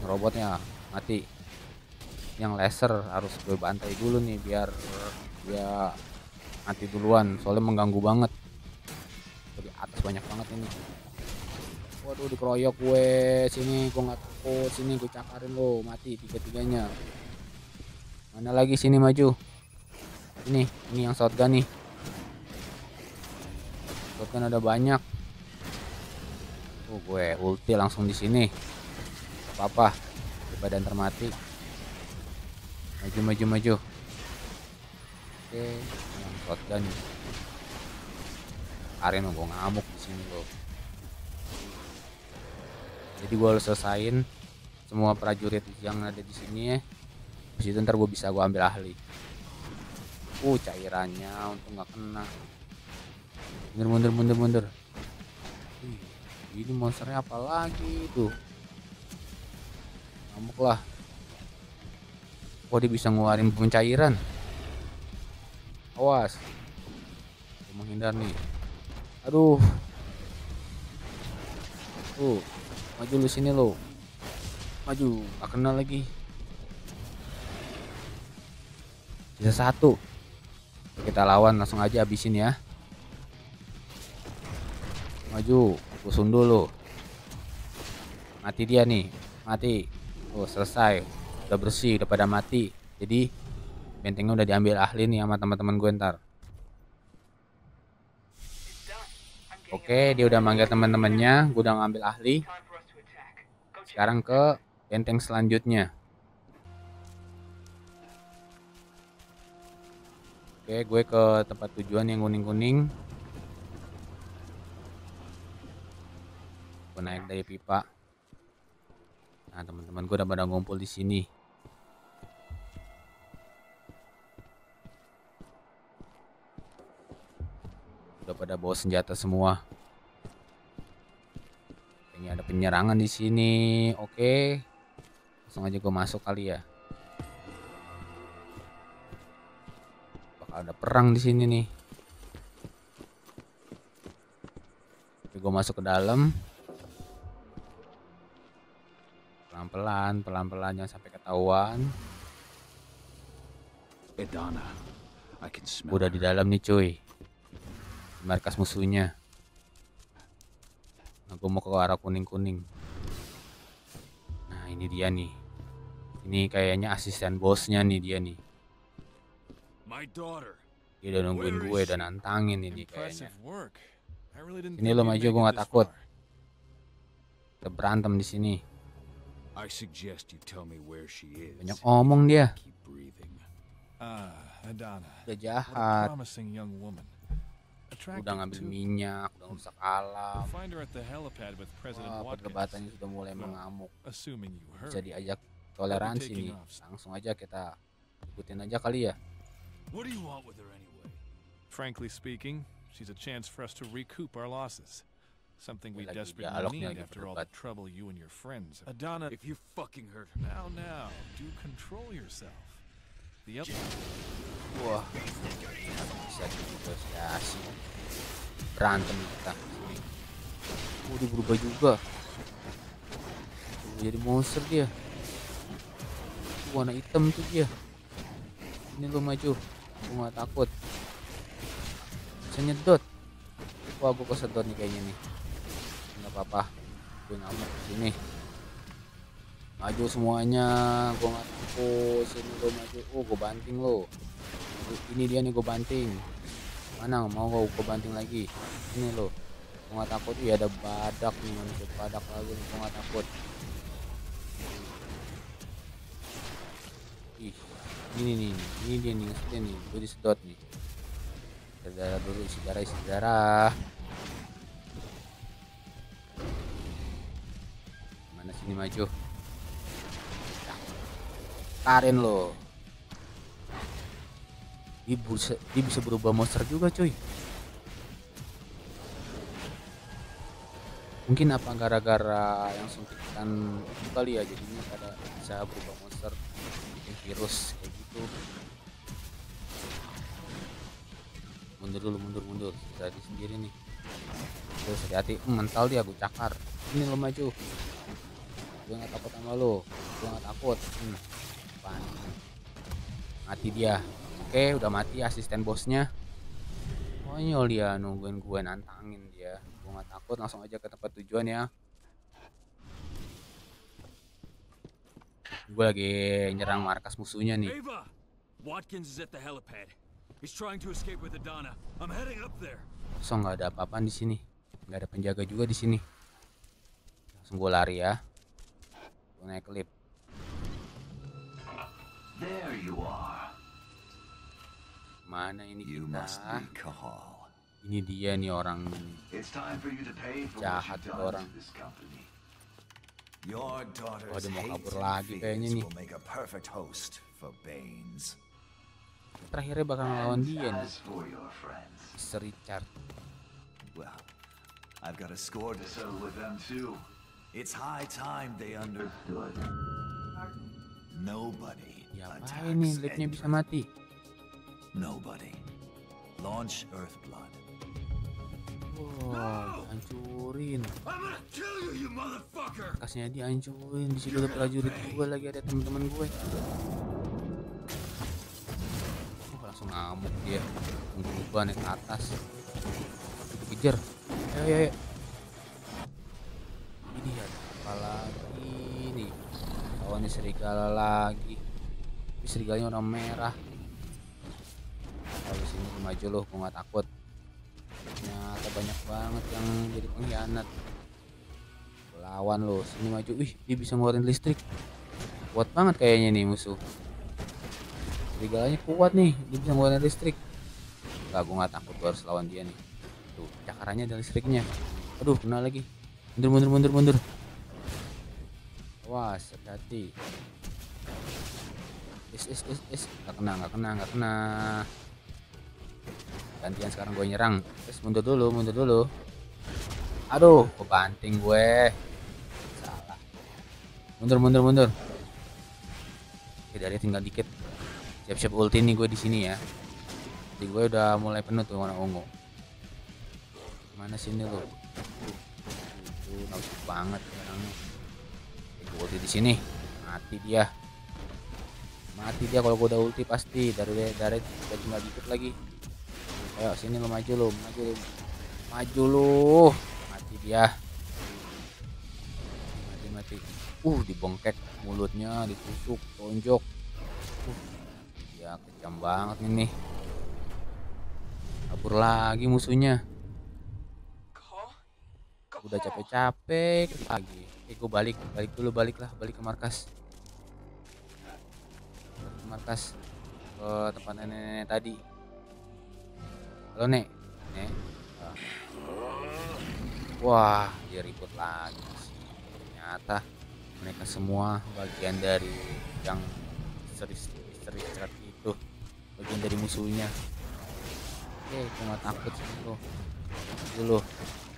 Robotnya mati. Yang laser harus gue bantai dulu nih biar dia mati duluan, soalnya mengganggu banget. Dari atas banyak banget ini. Waduh, dikeroyok gue. Sini gue nggak takut, sini gue cakarin lo, mati 3-3-nya. Mana lagi, sini maju. Ini yang shotgun nih. Shotgun ada banyak. Gue ulti langsung di sini. Apa-apa, daripada ntar mati. Maju. Oke, yang shotgun. Karen gue ngamuk di sini lo. Jadi gue harus selesain semua prajurit yang ada di sini ya. Habis itu ntar gue bisa gue ambil ahli. Cairannya untung nggak kena. Mundur. Ih, ini monsternya apa lagi tuh? Ngamuk lah. Dia bisa ngeluarin pencairan. Awas. Gua menghindar nih. Aduh. Maju lu sini lo. Maju, gak kena lagi. Sisa 1. Kita lawan langsung aja habisin ya. Maju, aku sundul lo. Mati dia nih, mati. Selesai. Udah bersih, udah pada mati. Jadi bentengnya udah diambil ahli nih sama teman-teman gue ntar. Oke, dia udah manggil teman-temannya, gue udah ngambil ahli. Sekarang ke benteng selanjutnya. Oke, gue ke tempat tujuan yang kuning-kuning. Gue naik dari pipa. Nah, teman-teman gue udah pada ngumpul di sini. Udah pada bawa senjata semua. Ini ada penyerangan di sini. Oke. Langsung aja gue masuk kali ya. Bakal ada perang di sini nih. Oke, gue masuk ke dalam. Pelan-pelan jangan sampai ketahuan. Adana, I can smell Udah di dalam nih cuy. Markas musuhnya. Nah, gue mau ke arah kuning-kuning. Nah, ini dia nih. Ini kayaknya asisten bosnya nih dia nih. my daughter. Dia udah nungguin gue, udah nantangin ini kayaknya. Impressive work. I really didn't Ini think lo you'd maju, make gue it nggak this takut. far. Kita berantem di sini. I suggest you tell me where she is. Banyak omong dia. Keep breathing. Adana. Udah What a jahat. promising young woman. Attractive Udah ngambil too. minyak, udah rusak alam. We'll find her at the helipad with President Watkins. Perdebatannya sudah mulai mengamuk. Assuming you heard. Bisa diajak toleransi nih. Langsung aja kita ikutin aja kali ya. What do you want with her anyway? Frankly speaking, she's a chance for us to recoup our losses. Something we Lagi desperately dialognya need lagi after all the berdebat. trouble you and your friends. Adana, If you fucking hurt her. now, do control yourself. The up. Wah, bisa negosiasi. Berantem kita. Dia berubah juga. Jadi monster dia. Warna hitam tuh dia. Ini lo maju. Gue gak takut. Bisa nyedot. Wah, gue kesedot nih kayaknya nih. Gak apa-apa. Gue ngamuk sini. Maju semuanya. Gue gak takut. Sini lo maju. Gue banting lo. Ini dia nih, gue banting. Mana mau gue banting lagi. Ini lo. Gue gak takut. Iya, ada badak nih, manusia badak lagi. Gue gak takut. Ih, ini dia nih, gue disedot nih. Darah dulu, isi darah. Mana sini maju? Tarin lo. Dia bisa berubah monster juga cuy. Mungkin apa gara-gara yang suntikan itu kali ya, jadinya pada bisa berubah monster, bikin virus kayak gitu. Mundur. Jadi sendiri nih. Terus hati-hati, mental dia, gue cakar. Ini lo maju. Gue nggak takut sama lo. Gue nggak takut. Mati dia. Oke, udah mati asisten bosnya. Konyol dia, nungguin gue nantangin dia. Gue nggak takut, langsung aja ke tempat tujuan ya. Gue lagi nyerang markas musuhnya nih. Ava! Watkins is at the helipad. He's trying to escape with Adana. I'm heading up there. Kosong, nggak ada apa-apaan di sini. Nggak ada penjaga juga di sini. Langsung gue lari ya. Gue naik lift. There you are. Mana ini You must kita? be Kahal. Ini dia nih orang. It's time for you to pay for Jahat what you've itu done orang. to this company. Your daughter's dia mau hate kabur and lagi kayaknya fears nih. will make a perfect host for for Baines. Terakhirnya bakal ngelawan dia nih, As for your friends, Sir Richard. well, I've got a score to settle with them too. It's high time they understood. Nobody Ya attacks apa ini lipnya bisa Endor. mati? Nobody. Launch Earthblood. Wow, hancurin. I'm gonna kill you, you motherfucker! Kasnya dihancurin. Di situ ada prajurit gue lagi, ada teman-teman gue. Langsung ngamuk dia. Tunggu gue naik ke atas. Dikejar. Ayo. Ini ada apa lagi nih? Lawannya serigala lagi. Tapi serigalanya warna merah. Kalau sini gue maju loh, gue gak takut. Ternyata banyak banget yang jadi pengkhianat. Gue lawan loh, sini maju. Wih, dia bisa ngeluarin listrik. Kuat banget kayaknya nih musuh. Serigalanya kuat nih, dia bisa ngeluarin listrik. Enggak, gue gak takut, gue harus lawan dia nih. Tuh, cakarannya ada listriknya. Aduh, kena lagi. Mundur. Awas, hati-hati. Gak kena. Gantian sekarang gue nyerang. Mundur dulu. Aduh, kebanting gue. Salah. Mundur. Oke, dari tinggal dikit. Siap-siap ulti nih gue di sini ya. Jadi gue udah mulai penuh tuh warna ungu. Mana sini lo? Tuh, nafsu banget orangnya. Gue ulti di sini. Mati dia kalau gue udah ulti pasti. Dari tinggal dikit lagi. Ayo sini lo, maju lo. Mati dia. Mati. Dibengkek mulutnya, ditusuk, tonjok. Ya kejam banget ini. Kabur lagi musuhnya. Udah capek lagi. Gue balik ke markas. Ke tempat nenek tadi. Halo Nek. Wah, dia ribut lagi sih. Ternyata mereka semua bagian dari yang seri itu, bagian dari musuhnya. Oke, gue gak takut sih lo. Dulu,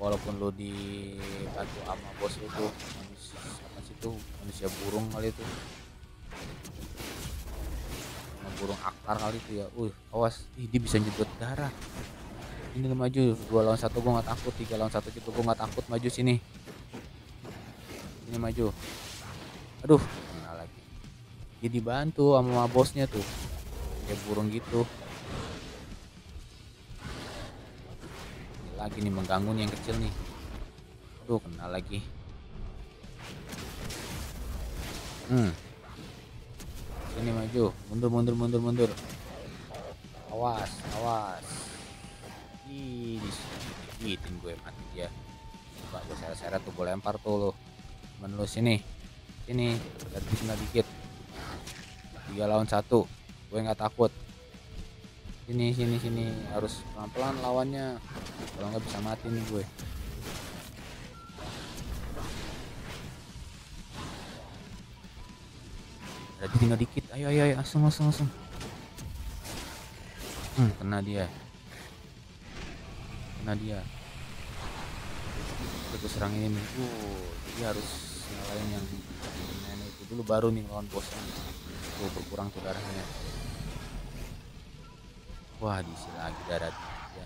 walaupun lo dibantu sama bos itu, manusia burung kali itu. Burung akar kali itu ya. Awas, dia bisa nyedot darah. Ini lo maju, 2 lawan 1 gue gak takut, 3 lawan 1 gitu gue gak takut, maju sini. Ini maju. Aduh, kena lagi. Dia dibantu sama bosnya tuh. Kayak burung gitu. Ini lagi nih mengganggu nih yang kecil nih. Aduh, kena lagi. Ini maju, mundur. Awas. Digigitin gue, mati dia. Coba gue seret-seret tuh, gue lempar tuh lo. Temen lu sini, tinggal dikit. 3 lawan 1, gue nggak takut. Sini, harus pelan-pelan lawannya. Kalau nggak bisa mati nih gue. Berarti tinggal dikit. Ayo, langsung. Kena dia. Gue serang ini nih. Dia harus nyalain yang nenek itu dulu, baru nih lawan bosnya. Tuh, berkurang tuh darahnya. Wah, diisi lagi darah dia.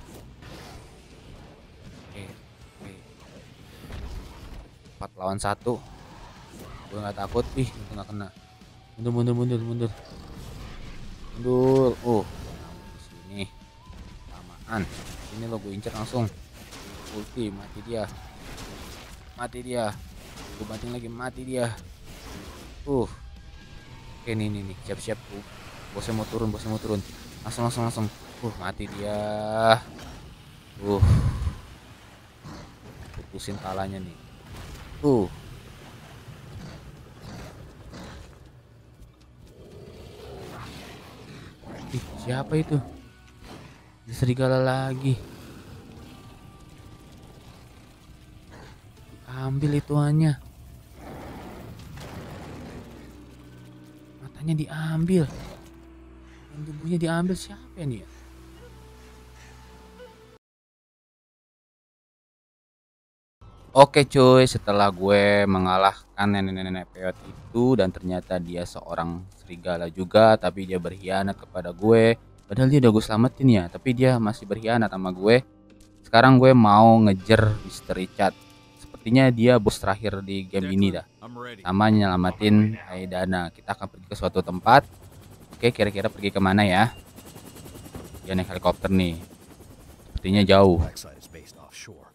Oke. 4 lawan 1. Gue nggak takut. Itu nggak kena. Mundur. Sini. Lamaan. Sini lo, gue incer langsung. Ulti, mati dia. Gue banting lagi, mati dia. Oke, nih. Siap-siap. Bosnya mau turun. Langsung. Mati dia. Putusin palanya nih. Siapa itu? Serigala lagi. Ambil ituannya. Matanya diambil. Ini diambil siapa ini ya? Oke cuy, setelah gue mengalahkan nenek-nenek peot itu dan ternyata dia seorang serigala juga, tapi dia berkhianat kepada gue. Padahal dia udah gue selamatin ya, tapi dia masih berkhianat sama gue. Sekarang gue mau ngejar Mr. Richard. Sepertinya dia bos terakhir di game ini dah. I'm ready. Sama nyelamatin Aidana. Kita akan pergi ke suatu tempat. Oke, kira-kira pergi kemana ya? Dia naik helikopter nih. Sepertinya jauh. Backside is based offshore.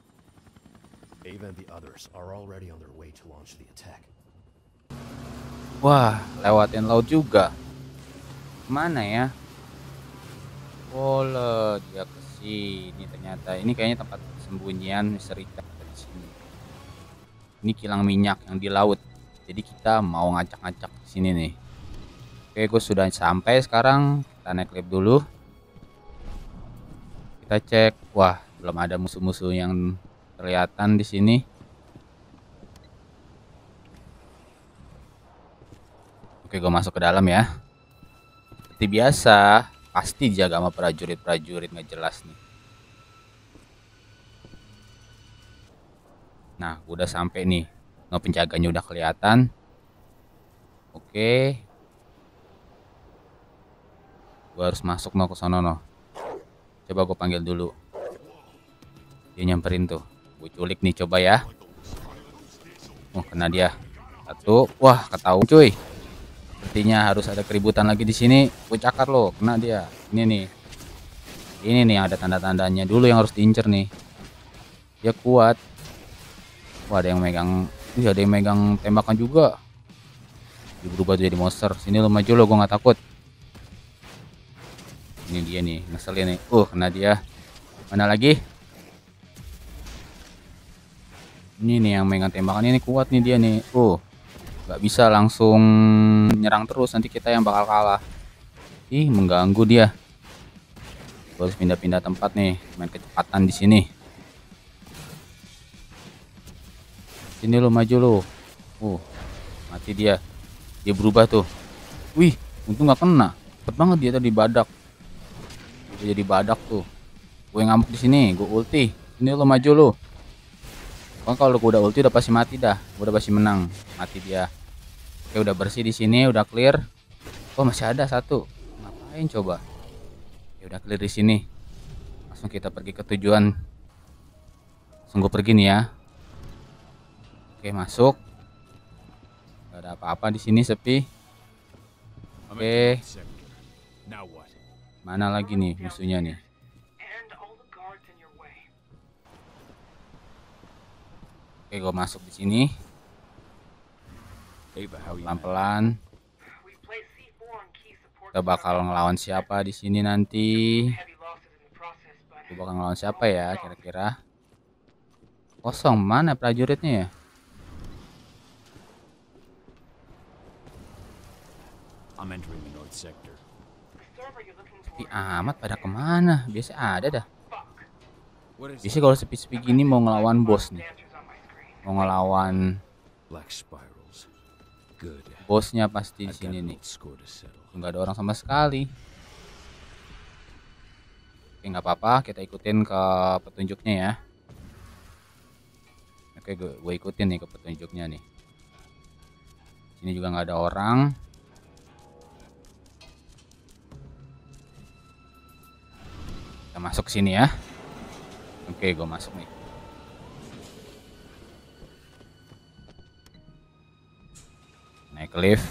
Ava and the others are already on their way to launch the attack. Wah, lewatin laut juga. Mana ya? Wole, dia ke sini ternyata. Ini kayaknya tempat sembunyian Mr. Richard di sini. Ini kilang minyak yang di laut. Jadi kita mau ngacak-ngacak di sini nih. Oke, gue sudah sampai sekarang. Kita naik lift dulu. Kita cek. Wah, belum ada musuh-musuh yang kelihatan di sini. Oke, gue masuk ke dalam ya. Seperti biasa, pasti dijaga sama prajurit-prajurit nggak jelas nih. Nah, gue udah sampai nih. No, penjaganya udah kelihatan. Oke. Gue harus masuk no ke sono no. Coba gue panggil dulu. Dia nyamperin tuh. Gue culik nih, coba ya. Kena dia. Satu. Wah, ketahuan cuy. Sepertinya harus ada keributan lagi di sini. Gue cakar loh, kena dia. Ini nih. Ini nih ada tanda-tandanya dulu yang harus diincer nih. Dia kuat. Wah, ada yang megang. Ada yang megang tembakan juga. Dia berubah jadi monster. Sini lo maju lo, gue nggak takut. Ini dia nih, ngeselin nih. Kena dia. Mana lagi? Ini nih yang megang tembakan ini kuat nih dia nih. Nggak bisa langsung nyerang terus, nanti kita yang bakal kalah. Ih, mengganggu dia. Gue harus pindah-pindah tempat nih, main kecepatan di sini. Sini lo, maju lo. Mati dia. Dia berubah tuh. Wih, untung nggak kena. Cepet banget dia tadi badak. Dia jadi badak tuh. Gue ngamuk di sini, gue ulti. Sini lo, maju lo. Kalau gue udah ulti udah pasti mati dah. Udah pasti menang. Mati dia. Oke, udah bersih di sini, udah clear. Masih ada satu. Ngapain coba? Ya udah clear di sini. Langsung kita pergi ke tujuan. Langsung gue pergi nih ya. Oke, masuk. Gak ada apa-apa di sini, sepi. Oke. Now what? Mana lagi nih musuhnya nih? And all the guards in your way. Oke, gue masuk di sini. Ava, how you? Pelan-pelan. We place C4 on key support. Kita bakal ngelawan siapa di sini nanti? Heavy losses in the process, but Gue bakal ngelawan siapa ya kira-kira? Kosong, mana prajuritnya ya? I'm entering the north sector. the server you're looking for. Sepi amat, pada kemana? Biasa ada dah. Fuck. What is Biasanya kalau sepi-sepi gini mau ngelawan bos nih. Answers on my screen. Mau ngelawan Black spirals. Good. bosnya pasti di I've got sini an nih. old score to settle. Nggak ada orang sama sekali. Oke, nggak apa-apa, kita ikutin ke petunjuknya ya. Oke, gue ikutin nih ke petunjuknya nih. Sini juga nggak ada orang. Kita masuk sini ya. Oke, gue masuk nih. Naik lift.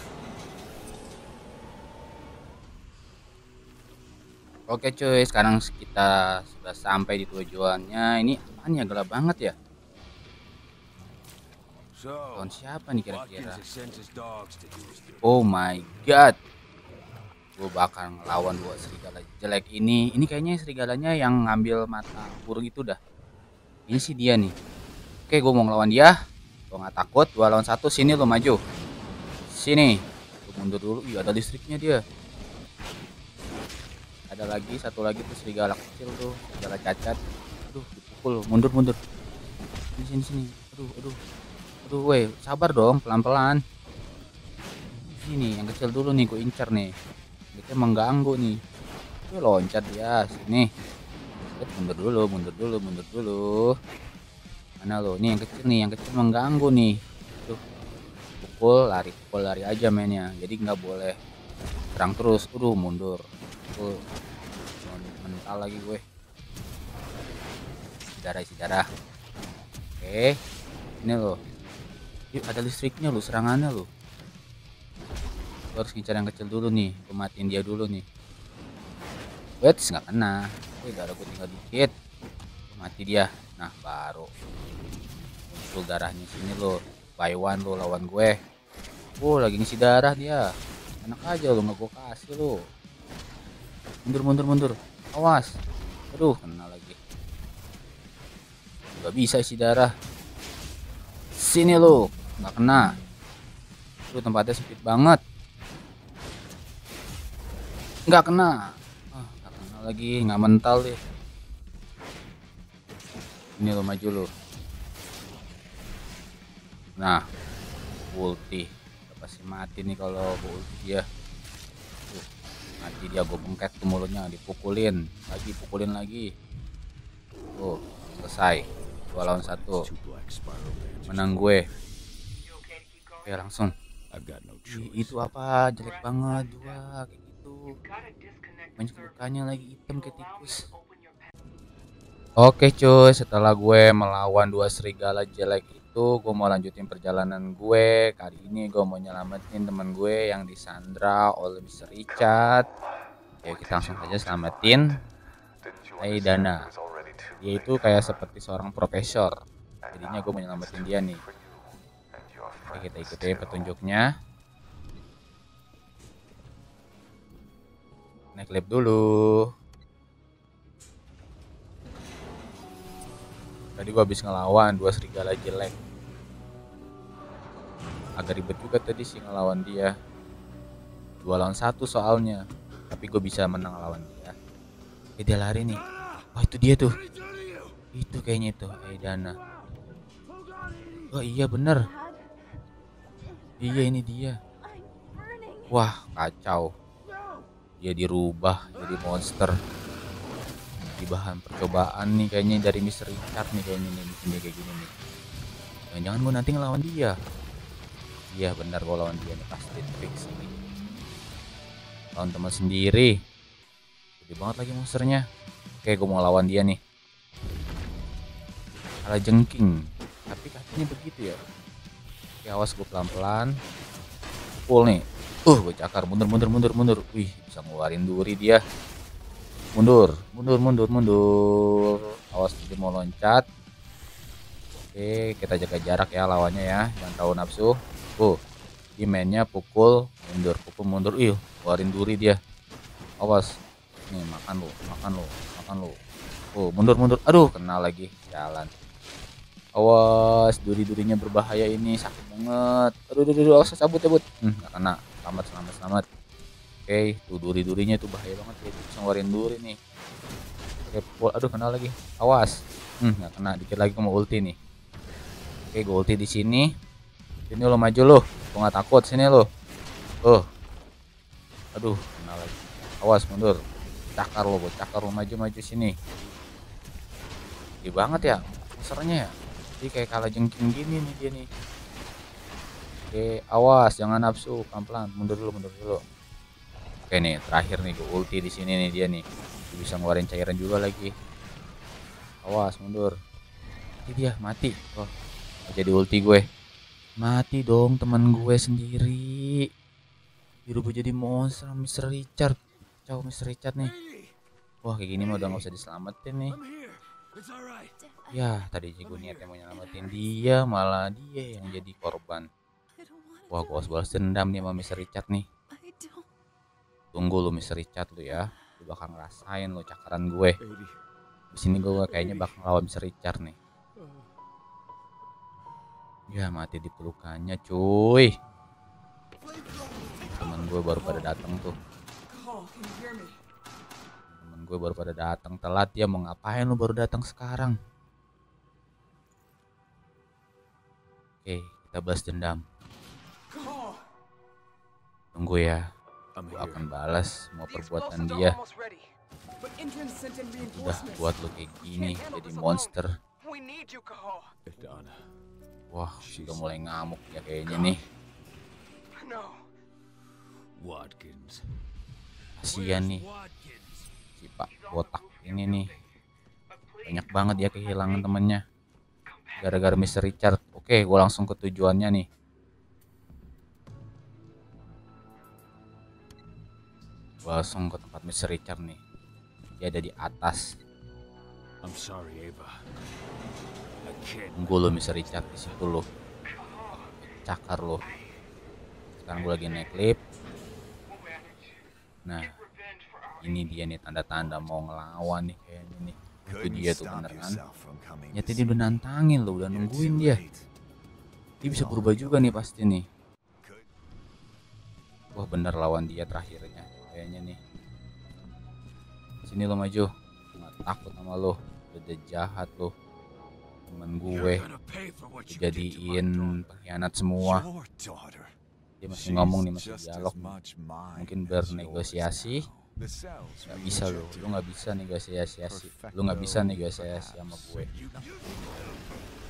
Oke cuy, sekarang kita sudah sampai di tujuannya. Ini apaan ya, gelap banget ya. So, Lawan siapa nih kira-kira? Watkins has sent his dogs to Houston. Oh my god. Gue bakal ngelawan dua serigala jelek ini. Ini kayaknya serigalanya yang ngambil mata burung itu dah. Ini sih dia nih. Oke, gue mau ngelawan dia. Gue nggak takut. 2 lawan 1. Sini lo maju. Sini. Gue mundur dulu. Iya, ada listriknya dia. Ada lagi, satu lagi tuh serigala kecil tuh, serigala cacat. Aduh, dipukul. Mundur. Sini. Aduh, weh, sabar dong, pelan-pelan. Ini nih, yang kecil dulu nih, gue incer nih. Dia mengganggu nih. loncat dia sini. Mundur dulu, mundur dulu, mundur dulu. Mana lo? Nih yang kecil mengganggu nih. Tuh. Pukul lari aja mainnya. Jadi nggak boleh serang terus. Mundur. Mental lagi gue. Isi darah. Oke. Ini lo. Ada listriknya lo, serangannya lo. Gue harus ngincar yang kecil dulu nih. Gue matiin dia dulu nih. Wets, nggak kena. Darah gue tinggal dikit. Mati dia. Nah baru muncul darahnya sini lo. By one lo lawan gue. Lagi ngisi darah dia. Enak aja lo, nggak gue kasih lo. Mundur. Awas. Aduh, kena lagi. Gak bisa isi darah. Sini lo. Nggak kena. Itu tempatnya sempit banget. Nggak kena. Nggak kena lagi. Nggak mental deh. Ini lo maju lo. Nah, ulti. Pasti mati nih kalau ulti dia. Mati dia, gue bengket tuh mulutnya, dipukulin lagi. Selesai. 2 lawan 1. Menang gue. Oke, langsung. Itu apa? Jelek banget juga kayak gitu. Banyak lukanya lagi, hitam kayak tikus. Oke cuy, setelah gue melawan 2 serigala jelek itu, gue mau lanjutin perjalanan gue. Kali ini gue mau nyelamatin teman gue yang disandra oleh Mr. Richard. Yuk kita langsung saja selamatin Aidana. Dia itu kayak seperti seorang profesor. Jadinya gue mau nyelamatin dia nih. Oke, kita ikutin petunjuknya. Naik lab dulu. Tadi gue habis ngelawan 2 serigala jelek. Agak ribet juga tadi sih ngelawan dia. 2 lawan 1 soalnya. Tapi gue bisa menang lawan dia. Dia lari nih. Wah itu dia tuh. Itu kayaknya itu Aidana. Oh iya bener. Iya ini dia. Wah kacau. Dia dirubah jadi monster. Di bahan percobaan nih kayaknya dari Mr. Richard nih kayaknya nih, bikin dia kayak gini nih. Jangan gue nanti ngelawan dia. Iya benar gue lawan dia nih, pasti fix ini. Lawan teman sendiri. Gede banget lagi monsternya. Oke, gue mau lawan dia nih. Kalah jengking. Tapi katanya begitu ya. Oke, awas gue pelan-pelan. Pukul nih. Gue cakar, mundur. Wih, bisa ngeluarin duri dia. Mundur. Awas dia mau loncat. Oke, kita jaga jarak ya lawannya ya, jangan terlalu nafsu. Di mainnya pukul mundur. Keluarin duri dia. Awas. Nih makan lu. Mundur. Aduh, kena lagi. Jalan. Awas, duri-durinya berbahaya ini, sakit banget. Aduh, awas cabut. Nggak kena. Selamat. Oke, tuh duri-durinya tuh bahaya banget ya. Bisa ngeluarin duri nih. Oke, aduh kena lagi. Awas. Nggak kena, dikit lagi mau ulti nih. Oke, gue ulti di sini. Sini lo maju lo. Gue nggak takut, sini lo. Aduh, kena lagi. Awas mundur. Cakar lo maju sini. Gede banget ya. Monsternya ya. Jadi kayak kalah jengking gini nih dia nih. Oke, awas jangan nafsu, pelan-pelan. Mundur dulu. Oke nih, terakhir nih gue ulti di sini nih dia nih. Dia bisa ngeluarin cairan juga lagi. Awas, mundur. Ini dia mati. Jadi ulti gue. Mati dong teman gue sendiri. Dirubah jadi monster Mr. Richard. Ciao Mr. Richard nih. Wah, kayak gini mah udah gak usah diselamatin nih. Ya, tadi gue niatnya mau nyelamatin dia, malah dia yang jadi korban. Wah, gue harus balas dendam nih sama Mr. Richard nih. Tunggu lu Mr. Richard lu ya. Lu bakal ngerasain lu cakaran gue. Di sini gue kayaknya bakal ngelawan Mr. Richard nih. Ya mati di pelukannya cuy. Temen gue baru pada datang tuh. Temen gue baru pada datang telat ya, mau ngapain lu baru datang sekarang? Oke, kita balas dendam. Tunggu ya. Gue akan balas semua perbuatan dia. but Indran sent in Udah reinforcements. buat lo kayak gini jadi monster. We need you, Kaho. Donna. Wah, sudah mulai ngamuk ya kayaknya nih. No. Watkins. Kasian nih Watkins. si Pak Botak ini nih. Banyak banget dia kehilangan temennya gara-gara Mr. Richard. Oke, gue langsung ke tujuannya nih. Gue langsung ke tempat Mr. Richard nih. Dia ada di atas. I'm sorry, Ava. I can't. Tunggu lo Mr. Richard di situ lo. Cakar lo. Sekarang gue lagi naik lift. Nah, ini dia nih tanda-tanda mau ngelawan nih kayaknya nih. Itu dia tuh beneran. Ya tadi udah nantangin lo, udah nungguin dia. Dia bisa berubah juga nih pasti nih. Wah bener lawan dia terakhirnya kayaknya nih. Sini lo maju. Nggak takut sama lo. Udah jahat lo. Temen gue dijadiin pengkhianat semua. Dia masih ngomong nih, masih dialog nih. Mungkin bernegosiasi. Nggak bisa lo nggak bisa negosiasi, lo nggak bisa negosiasi sama gue.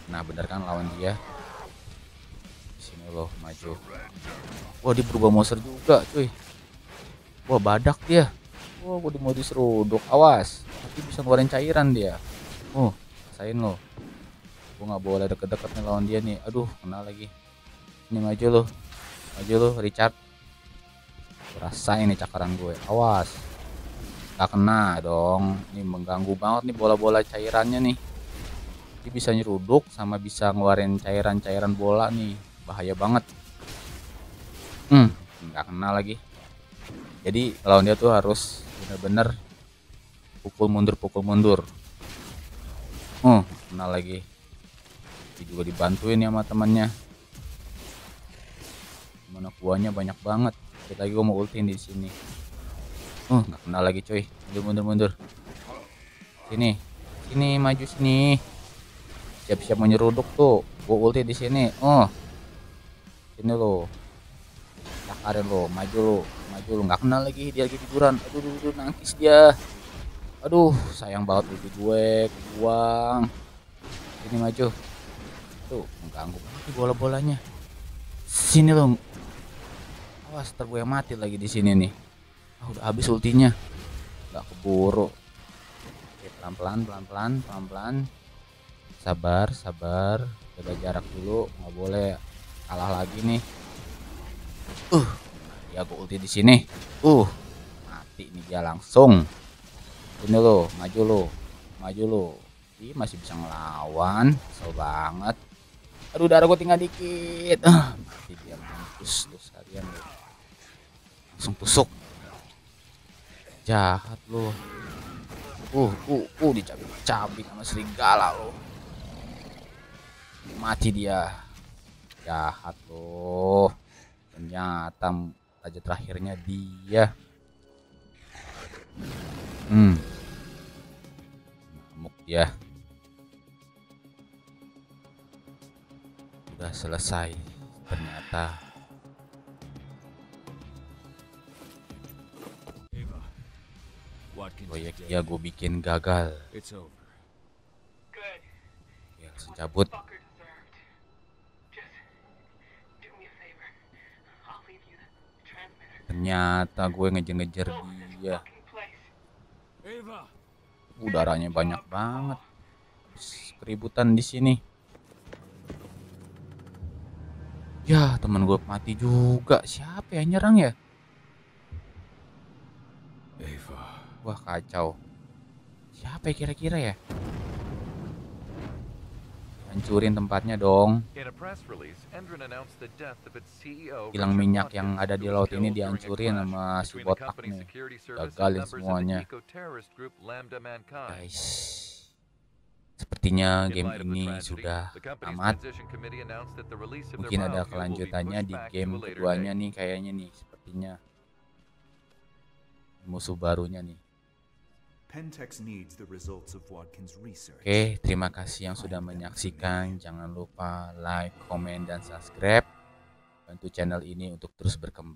Nah bener kan lawan dia. Sini lo maju. Wah dia berubah monster juga cuy. Wah badak dia. Wah gue di modus ruduk, awas. Tapi bisa ngeluarin cairan dia. Rasain lo. Gue nggak boleh deket-deket nih lawan dia nih. Aduh kena lagi. Ini maju lo Richard. Rasain nih cakaran gue, awas. Gak kena dong. Ini mengganggu banget nih bola-bola cairannya nih. Dia bisa nyeruduk sama bisa ngeluarin cairan-cairan bola nih. Bahaya banget. Gak kena lagi. Jadi lawan dia tuh harus bener-bener pukul mundur. Kena lagi. Dia juga dibantuin ya sama temannya. Mana kuahnya banyak banget. Lagi gue mau ultiin di sini. Nggak kena lagi coy. Mundur. Sini maju sini. Siap-siap mau nyeruduk tuh. Gue ulti di sini. Sini lo. Cakarin lo. Maju lo. Nggak kena lagi. Dia lagi tiduran. Aduh nangis dia. Aduh sayang banget ulti gue. Buang. Sini maju. Tuh mengganggu banget bola-bolanya. Sini lo. Awas ntar gue mati lagi di sini nih. Udah habis ultinya. Gak keburu. Oke, pelan-pelan. Sabar. Jaga jarak dulu. Nggak boleh kalah lagi nih. Ya gue ulti di sini. Mati nih dia langsung. Ini lo, maju lo. Ih masih bisa ngelawan. Kesel banget. Aduh darah gue tinggal dikit. Mati dia mampus tuh sekalian lo. Langsung tusuk. Jahat lo. Dicabik sama serigala lo. Mati dia. Jahat lo. Ternyata raja terakhirnya dia. Ngamuk dia. Udah selesai ternyata. Proyek dia gue bikin gagal. It's over. Good. Ya langsung cabut. Fucker deserved. Just do me a favor. I'll leave you the transmitter. Ternyata gue ngejar-ngejar dia. Fucking place. Ava. Udaranya banyak banget. Keributan di sini. Ya teman gue mati juga. Siapa yang nyerang ya? Ava. Wah kacau. Siapa ya kira-kira ya? Hancurin tempatnya dong. Kilang minyak yang ada di laut ini dihancurin sama si botak nih. Gagalin semuanya. Guys, sepertinya game ini sudah tamat. Mungkin ada kelanjutannya di game keduanya nih kayaknya nih. Sepertinya musuh barunya nih. Oke, terima kasih yang sudah menyaksikan. Jangan lupa like, komen, dan subscribe. Bantu channel ini untuk terus berkembang.